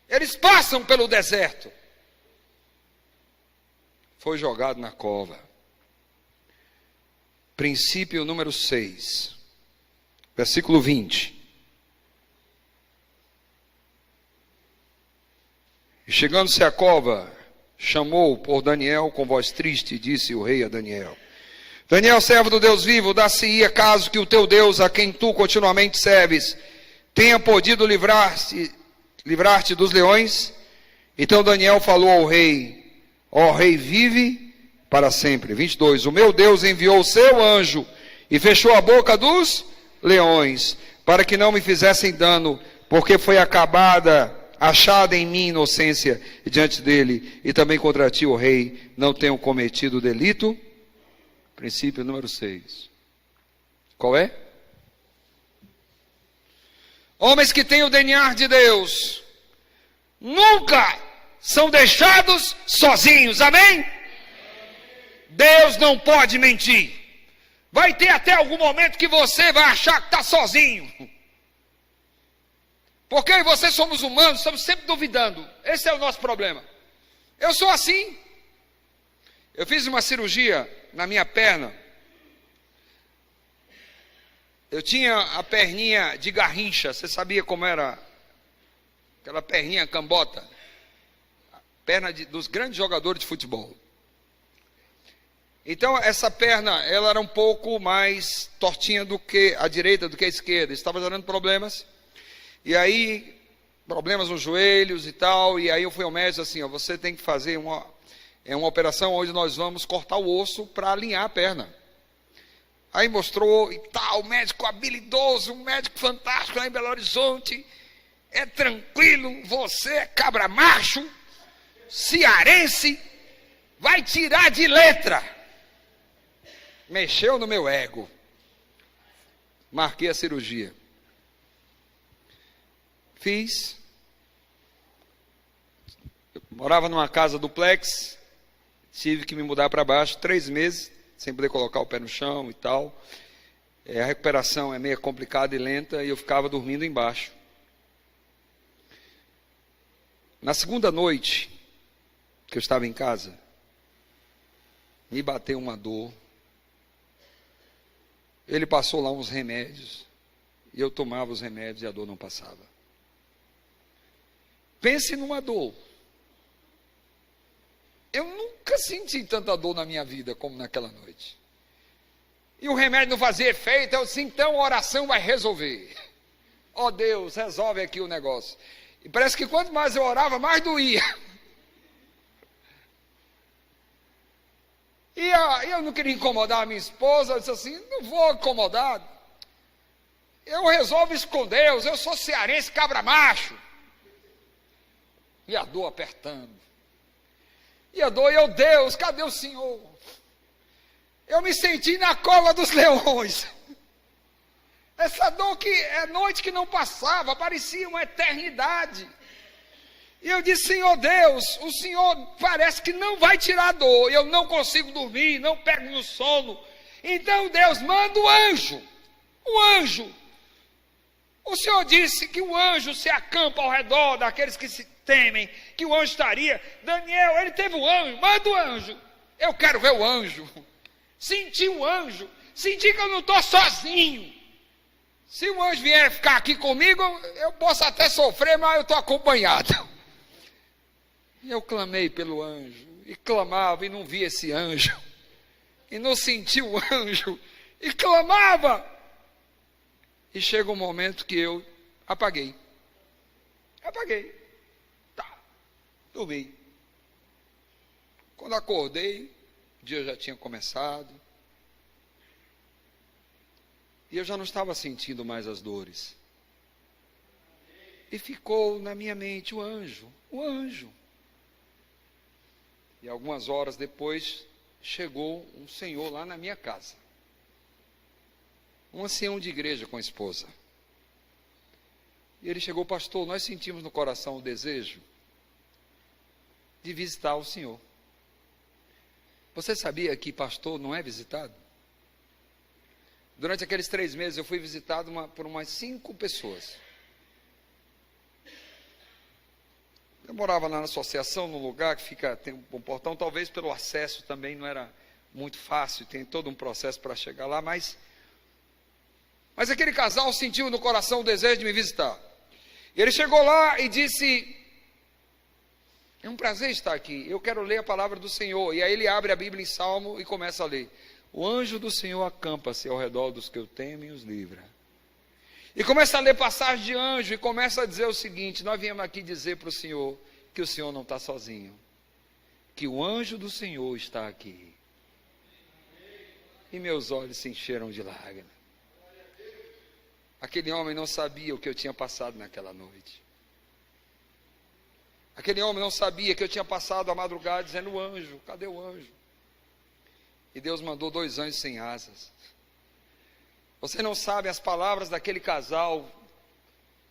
Eles passam pelo deserto. Foi jogado na cova. Princípio número 6, versículo 20. E chegando-se à cova, chamou por Daniel com voz triste, e disse o rei a Daniel: Daniel, servo do Deus vivo, dá-se-ia caso que o teu Deus, a quem tu continuamente serves, tenha podido livrar-te dos leões? Então Daniel falou ao rei: ó rei, vive para sempre. 22. O meu Deus enviou o seu anjo e fechou a boca dos leões, para que não me fizessem dano, porque foi achada em mim inocência diante dele, e também contra ti, o rei, não tenho cometido delito. Princípio número 6. Qual é? Homens que têm o DNA de Deus nunca são deixados sozinhos, amém? Deus não pode mentir. Vai ter até algum momento que você vai achar que está sozinho. Porque eu e você somos humanos, estamos sempre duvidando. Esse é o nosso problema. Eu sou assim. Eu fiz uma cirurgia na minha perna. Eu tinha a perninha de garrincha. Você sabia como era? Aquela perninha cambota. A perna dos grandes jogadores de futebol. Então essa perna, ela era um pouco mais tortinha do que a direita, do que a esquerda. Estava dando problemas. E aí, problemas nos joelhos e tal. E aí eu fui ao médico assim, ó, você tem que fazer uma operação onde nós vamos cortar o osso para alinhar a perna. Aí mostrou e tal, médico habilidoso, um médico fantástico lá em Belo Horizonte. É tranquilo, você é cabra macho, cearense, vai tirar de letra. Mexeu no meu ego. Marquei a cirurgia. Fiz. Eu morava numa casa duplex. Tive que me mudar para baixo 3 meses, sem poder colocar o pé no chão e tal. A recuperação é meio complicada e lenta, e eu ficava dormindo embaixo. Na segunda noite que eu estava em casa, me bateu uma dor. Ele passou lá uns remédios, e eu tomava os remédios e a dor não passava. Pense numa dor. Eu nunca senti tanta dor na minha vida como naquela noite. E o remédio não fazia efeito, eu disse, então a oração vai resolver. Ó Deus, resolve aqui o negócio. E parece que quanto mais eu orava, mais doía. E eu não queria incomodar a minha esposa, eu disse assim, não vou incomodar. Eu resolvo isso com Deus, eu sou cearense, cabra macho. E a dor apertando. E a dor, Deus, cadê o Senhor? Eu me senti na cova dos leões. Essa dor que é noite que não passava, parecia uma eternidade. E eu disse, Senhor Deus, o Senhor parece que não vai tirar a dor. Eu não consigo dormir, não pego no sono. Então Deus manda o anjo. O anjo. O Senhor disse que o anjo se acampa ao redor daqueles que se temem, que o anjo estaria. Daniel, ele teve o anjo, manda o anjo. Eu quero ver o anjo. Senti o anjo. Senti que eu não estou sozinho. Se o anjo vier ficar aqui comigo, eu posso até sofrer, mas eu estou acompanhado. E eu clamei pelo anjo, e clamava, e não via esse anjo, e não senti o anjo, e clamava. E chega um momento que eu apaguei. Tá, dormi. Quando acordei, o dia já tinha começado, e eu já não estava sentindo mais as dores. E ficou na minha mente o anjo. E algumas horas depois, chegou um senhor lá na minha casa. Um ancião de igreja com a esposa. E ele chegou, pastor, nós sentimos no coração o desejo de visitar o senhor. Você sabia que pastor não é visitado? Durante aqueles 3 meses eu fui visitado por umas 5 pessoas. Eu morava lá na associação, num lugar que tem um portão, talvez pelo acesso também não era muito fácil, tem todo um processo para chegar lá, mas aquele casal sentiu no coração o desejo de me visitar. E ele chegou lá e disse, é um prazer estar aqui, eu quero ler a palavra do Senhor. E aí ele abre a Bíblia em Salmo e começa a ler. O anjo do Senhor acampa-se ao redor dos que o temem e os livra. E começa a ler passagem de anjo e começa a dizer o seguinte, nós viemos aqui dizer para o Senhor que o Senhor não está sozinho, que o anjo do Senhor está aqui. E meus olhos se encheram de lágrimas. Aquele homem não sabia o que eu tinha passado naquela noite. Aquele homem não sabia que eu tinha passado a madrugada dizendo, o anjo, cadê o anjo? E Deus mandou 2 anjos sem asas. Você não sabe, as palavras daquele casal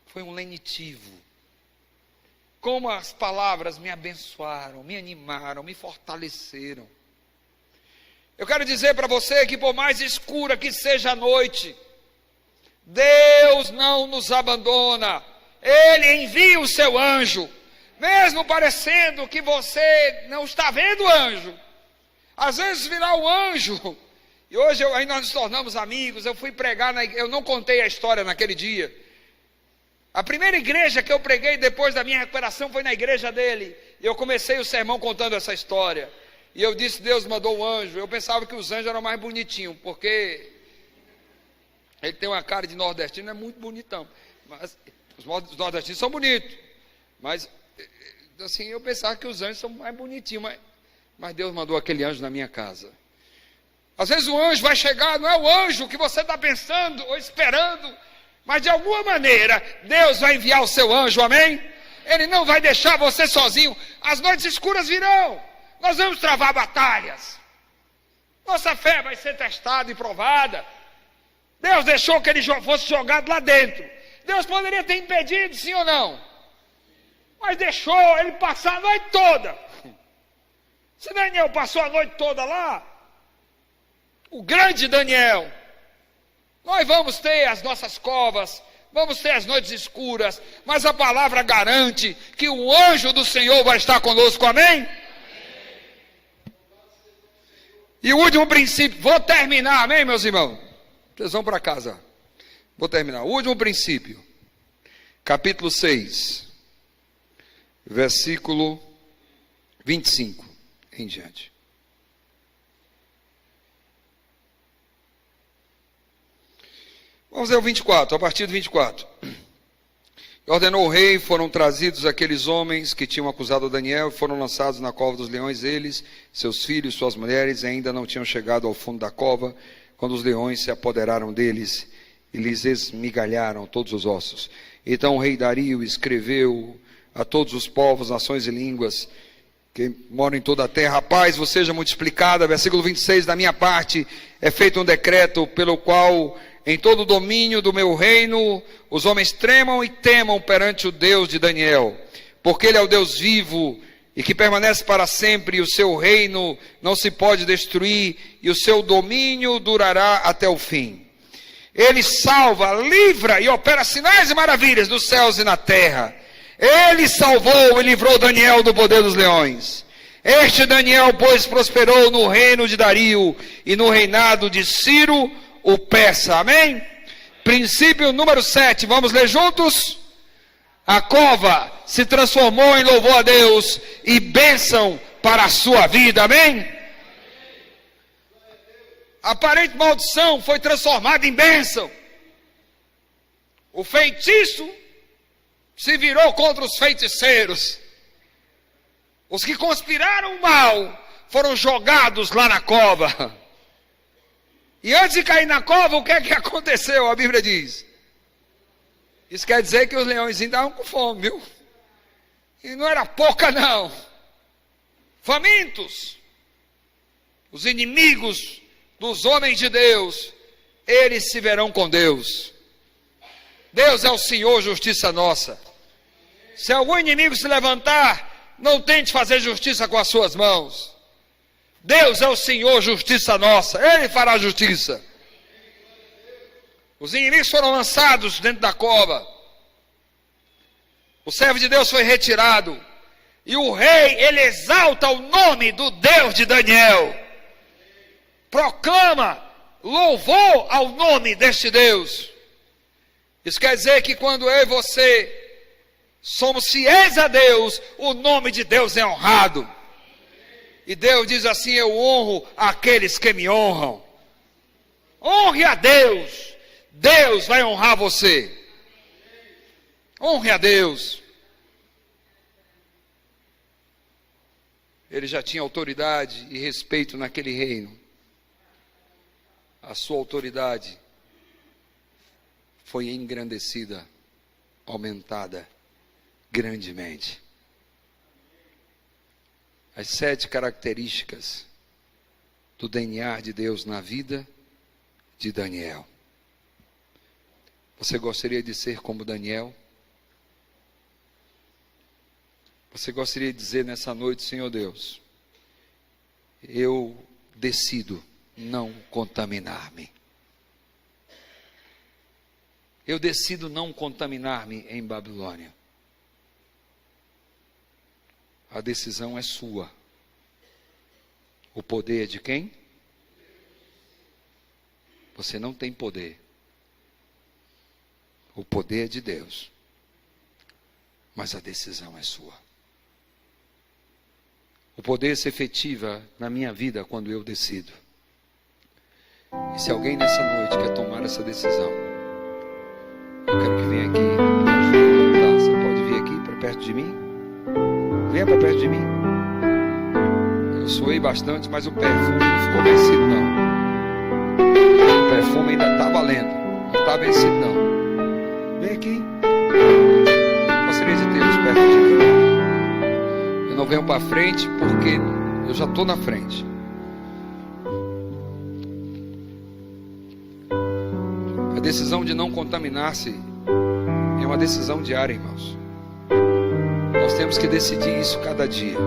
foi um lenitivo. Como as palavras me abençoaram, me animaram, me fortaleceram. Eu quero dizer para você que por mais escura que seja a noite, Deus não nos abandona. Ele envia o seu anjo, mesmo parecendo que você não está vendo o anjo. Às vezes virá o anjo. E hoje aí nós nos tornamos amigos. Eu fui pregar, eu não contei a história naquele dia. A primeira igreja que eu preguei depois da minha recuperação foi na igreja dele. E eu comecei o sermão contando essa história. E eu disse, Deus mandou o anjo. Eu pensava que os anjos eram mais bonitinhos, porque ele tem uma cara de nordestino, é muito bonitão. Mas os nordestinos são bonitos. Mas, assim, eu pensava que os anjos são mais bonitinhos. Mas Deus mandou aquele anjo na minha casa. Às vezes o anjo vai chegar, não é o anjo que você está pensando ou esperando, mas de alguma maneira Deus vai enviar o seu anjo, amém? Ele não vai deixar você sozinho. As noites escuras virão, nós vamos travar batalhas, nossa fé vai ser testada e provada. Deus deixou que ele fosse jogado lá dentro. Deus poderia ter impedido, sim ou não? Mas deixou ele passar a noite toda. Se Daniel passou a noite toda lá, o grande Daniel, nós vamos ter as nossas covas, vamos ter as noites escuras, mas a palavra garante que o anjo do Senhor vai estar conosco, amém? E o último princípio, vou terminar, amém, meus irmãos? Vocês vão para casa. Vou terminar. O último princípio, capítulo 6, versículo 25 em diante. Vamos ver o 24, a partir do 24. Ordenou o rei, foram trazidos aqueles homens que tinham acusado Daniel, e foram lançados na cova dos leões, eles, seus filhos, suas mulheres, ainda não tinham chegado ao fundo da cova, quando os leões se apoderaram deles, e lhes esmigalharam todos os ossos. Então o rei Dario escreveu a todos os povos, nações e línguas, que moram em toda a terra, a paz vos seja multiplicada. Versículo 26, da minha parte, é feito um decreto pelo qual em todo o domínio do meu reino, os homens tremam e temam perante o Deus de Daniel, porque ele é o Deus vivo e que permanece para sempre, e o seu reino não se pode destruir, e o seu domínio durará até o fim. Ele salva, livra e opera sinais e maravilhas nos céus e na terra. Ele salvou e livrou Daniel do poder dos leões. Este Daniel, pois, prosperou no reino de Dario e no reinado de Ciro, o persa. Amém? Princípio número 7, vamos ler juntos? A cova se transformou em louvor a Deus e bênção para a sua vida. Amém? A aparente maldição foi transformada em bênção. O feitiço se virou contra os feiticeiros. Os que conspiraram o mal foram jogados lá na cova. E antes de cair na cova, o que é que aconteceu? A Bíblia diz. Isso quer dizer que os leões estavam com fome, viu? E não era pouca não. Famintos. Os inimigos dos homens de Deus, eles se verão com Deus. Deus é o Senhor, justiça nossa. Se algum inimigo se levantar, não tente fazer justiça com as suas mãos. Deus é o Senhor, justiça nossa. Ele fará justiça. Os inimigos foram lançados dentro da cova. O servo de Deus foi retirado. E o rei, ele exalta o nome do Deus de Daniel. Proclama louvor ao nome deste Deus. Isso quer dizer que quando eu e você somos fiéis a Deus, o nome de Deus é honrado. E Deus diz assim: eu honro aqueles que me honram. Honre a Deus. Deus vai honrar você. Honre a Deus. Ele já tinha autoridade e respeito naquele reino. A sua autoridade foi engrandecida, aumentada grandemente. As 7 características do DNA de Deus na vida de Daniel. Você gostaria de ser como Daniel? Você gostaria de dizer nessa noite: Senhor Deus, eu decido não contaminar-me. Eu decido não contaminar-me em Babilônia. A decisão é sua. O poder é de quem? Você não tem poder. O poder é de Deus. Mas a decisão é sua. O poder se efetiva na minha vida quando eu decido. E se alguém nessa noite quer tomar essa decisão, eu quero que venha aqui. Tá, você pode vir aqui para perto de mim? Venha para perto de mim. Eu suei bastante, mas o perfume não ficou vencido não. O perfume ainda está valendo. Não está vencido não. Vem aqui. Gostaria de tê-los perto de mim. Eu não venho para frente porque eu já estou na frente. A decisão de não contaminar-se é uma decisão diária, irmãos. Nós temos que decidir isso cada dia.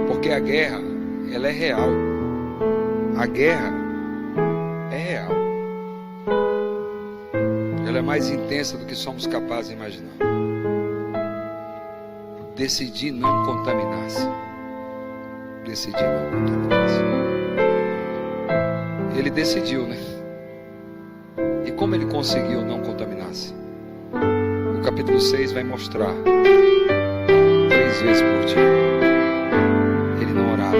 Porque a guerra, ela é real. A guerra é real. Ela é mais intensa do que somos capazes de imaginar. Decidir não contaminar-se. Decidir não contaminar-se. Ele decidiu, né? E como ele conseguiu não contaminar-se? O capítulo 6 vai mostrar 3 vezes por dia. Ele não orava.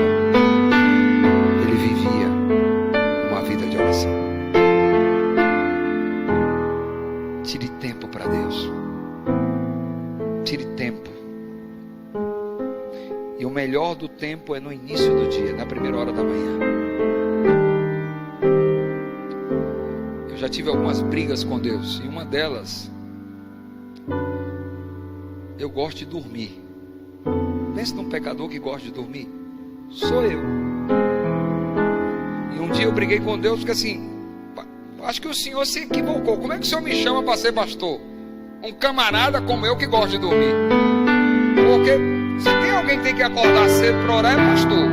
Ele vivia uma vida de oração. Tire tempo para Deus. Tire tempo. E o melhor do tempo é no início do dia, na primeira hora da manhã. Eu já tive algumas brigas com Deus. E uma delas, eu gosto de dormir. Pense num pecador que gosta de dormir. Sou eu. E um dia eu briguei com Deus, porque assim, acho que o senhor se equivocou. Como é que o senhor me chama para ser pastor? Um camarada como eu que gosta de dormir. Porque se tem alguém que tem que acordar cedo para orar, é pastor.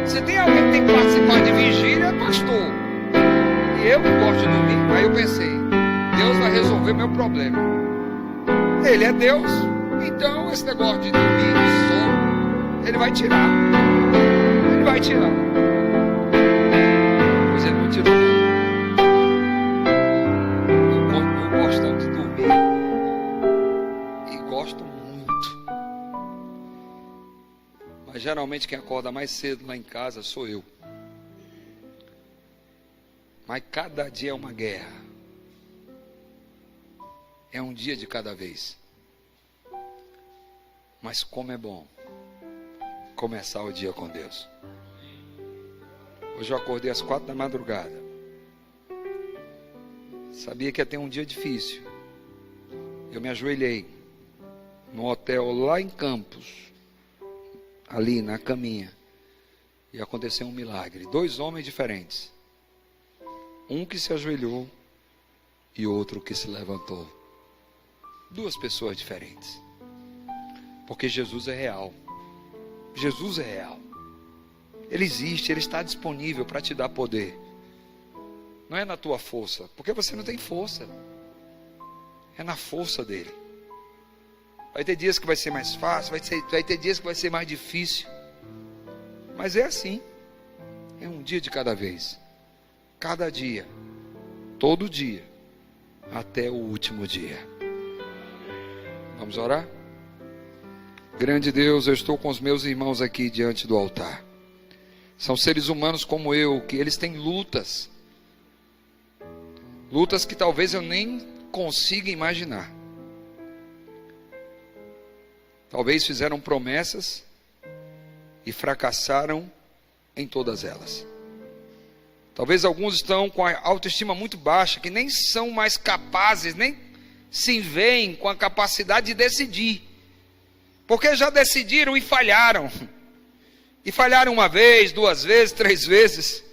Se tem alguém que tem que participar de vigília, é pastor. E eu que gosto de dormir. Aí eu pensei, Deus vai resolver meu problema. Ele é Deus, então esse negócio de dormir, de sono, Ele vai tirar. Ele vai tirar. Pois Ele não tirou. Eu gosto tanto de dormir. E gosto muito. Mas geralmente quem acorda mais cedo lá em casa sou eu. Mas cada dia é uma guerra. É um dia de cada vez. Mas como é bom começar o dia com Deus. Hoje eu acordei às 4 da madrugada. Sabia que ia ter um dia difícil. Eu me ajoelhei no hotel lá em Campos, ali na caminha, e aconteceu um milagre. 2 homens diferentes. Um que se ajoelhou e outro que se levantou. 2 pessoas diferentes. Porque Jesus é real. Jesus é real. Ele existe, Ele está disponível para te dar poder. Não é na tua força, porque você não tem força. É na força dEle. Vai ter dias que vai ser mais fácil, vai ter dias que vai ser mais difícil. Mas é assim. É um dia de cada vez. Cada dia. Todo dia. Até o último dia. Vamos orar? Grande Deus, eu estou com os meus irmãos aqui diante do altar. São seres humanos como eu, que eles têm lutas. Lutas que talvez eu nem consiga imaginar. Talvez fizeram promessas e fracassaram em todas elas. Talvez alguns estão com a autoestima muito baixa, que nem são mais capazes, nem se veem com a capacidade de decidir. Porque já decidiram e falharam. E falharam 1 vez, 2 vezes, 3 vezes.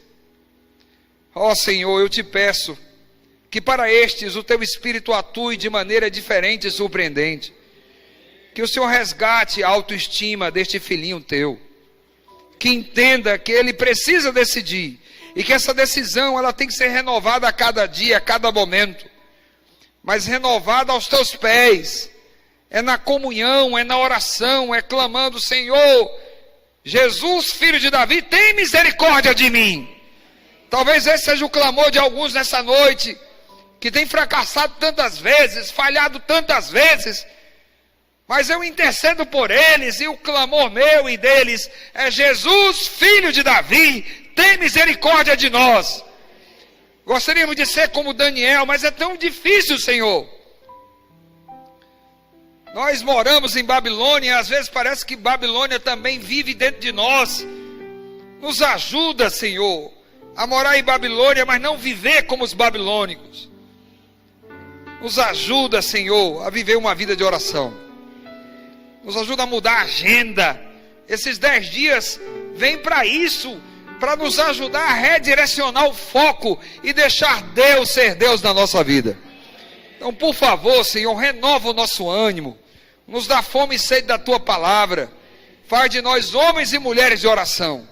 Ó Senhor, eu te peço que para estes o teu Espírito atue de maneira diferente e surpreendente. Que o Senhor resgate a autoestima deste filhinho teu. Que entenda que ele precisa decidir. E que essa decisão ela tem que ser renovada a cada dia, a cada momento. Mas renovada aos teus pés. É na comunhão, é na oração, é clamando, Senhor, Jesus, filho de Davi, tem misericórdia de mim. Talvez esse seja o clamor de alguns nessa noite, que tem fracassado tantas vezes, falhado tantas vezes, mas eu intercedo por eles, e o clamor meu e deles é: Jesus, filho de Davi, tem misericórdia de nós. Gostaríamos de ser como Daniel, mas é tão difícil, Senhor. Nós moramos em Babilônia, e às vezes parece que Babilônia também vive dentro de nós. Nos ajuda, Senhor, a morar em Babilônia, mas não viver como os babilônicos. Nos ajuda, Senhor, a viver uma vida de oração. Nos ajuda a mudar a agenda. Esses 10 dias vêm para isso, para nos ajudar a redirecionar o foco e deixar Deus ser Deus na nossa vida. Então, por favor, Senhor, renova o nosso ânimo, nos dá fome e sede da Tua palavra, faz de nós homens e mulheres de oração,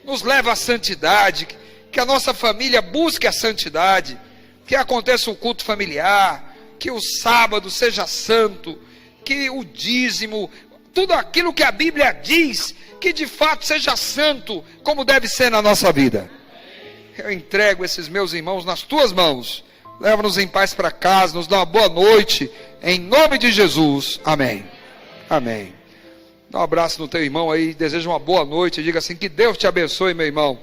nos leva à santidade, que a nossa família busque a santidade, que aconteça o culto familiar, que o sábado seja santo, que o dízimo, tudo aquilo que a Bíblia diz, que de fato seja santo, como deve ser na nossa vida. Eu entrego esses meus irmãos nas Tuas mãos. Leva-nos em paz para casa, nos dá uma boa noite, em nome de Jesus, amém. Amém. Dá um abraço no teu irmão aí, deseja uma boa noite, diga assim: que Deus te abençoe, meu irmão,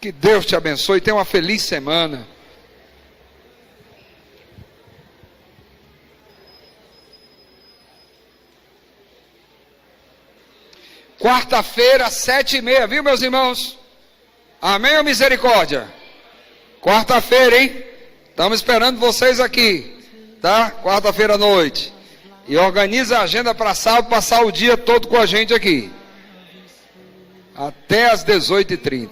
que Deus te abençoe, tenha uma feliz semana. Quarta-feira, 7h30, viu, meus irmãos? Amém ou misericórdia? Quarta-feira, hein? Estamos esperando vocês aqui, tá? Quarta-feira à noite. E organiza a agenda para sábado, passar o dia todo com a gente aqui. Até às 18h30.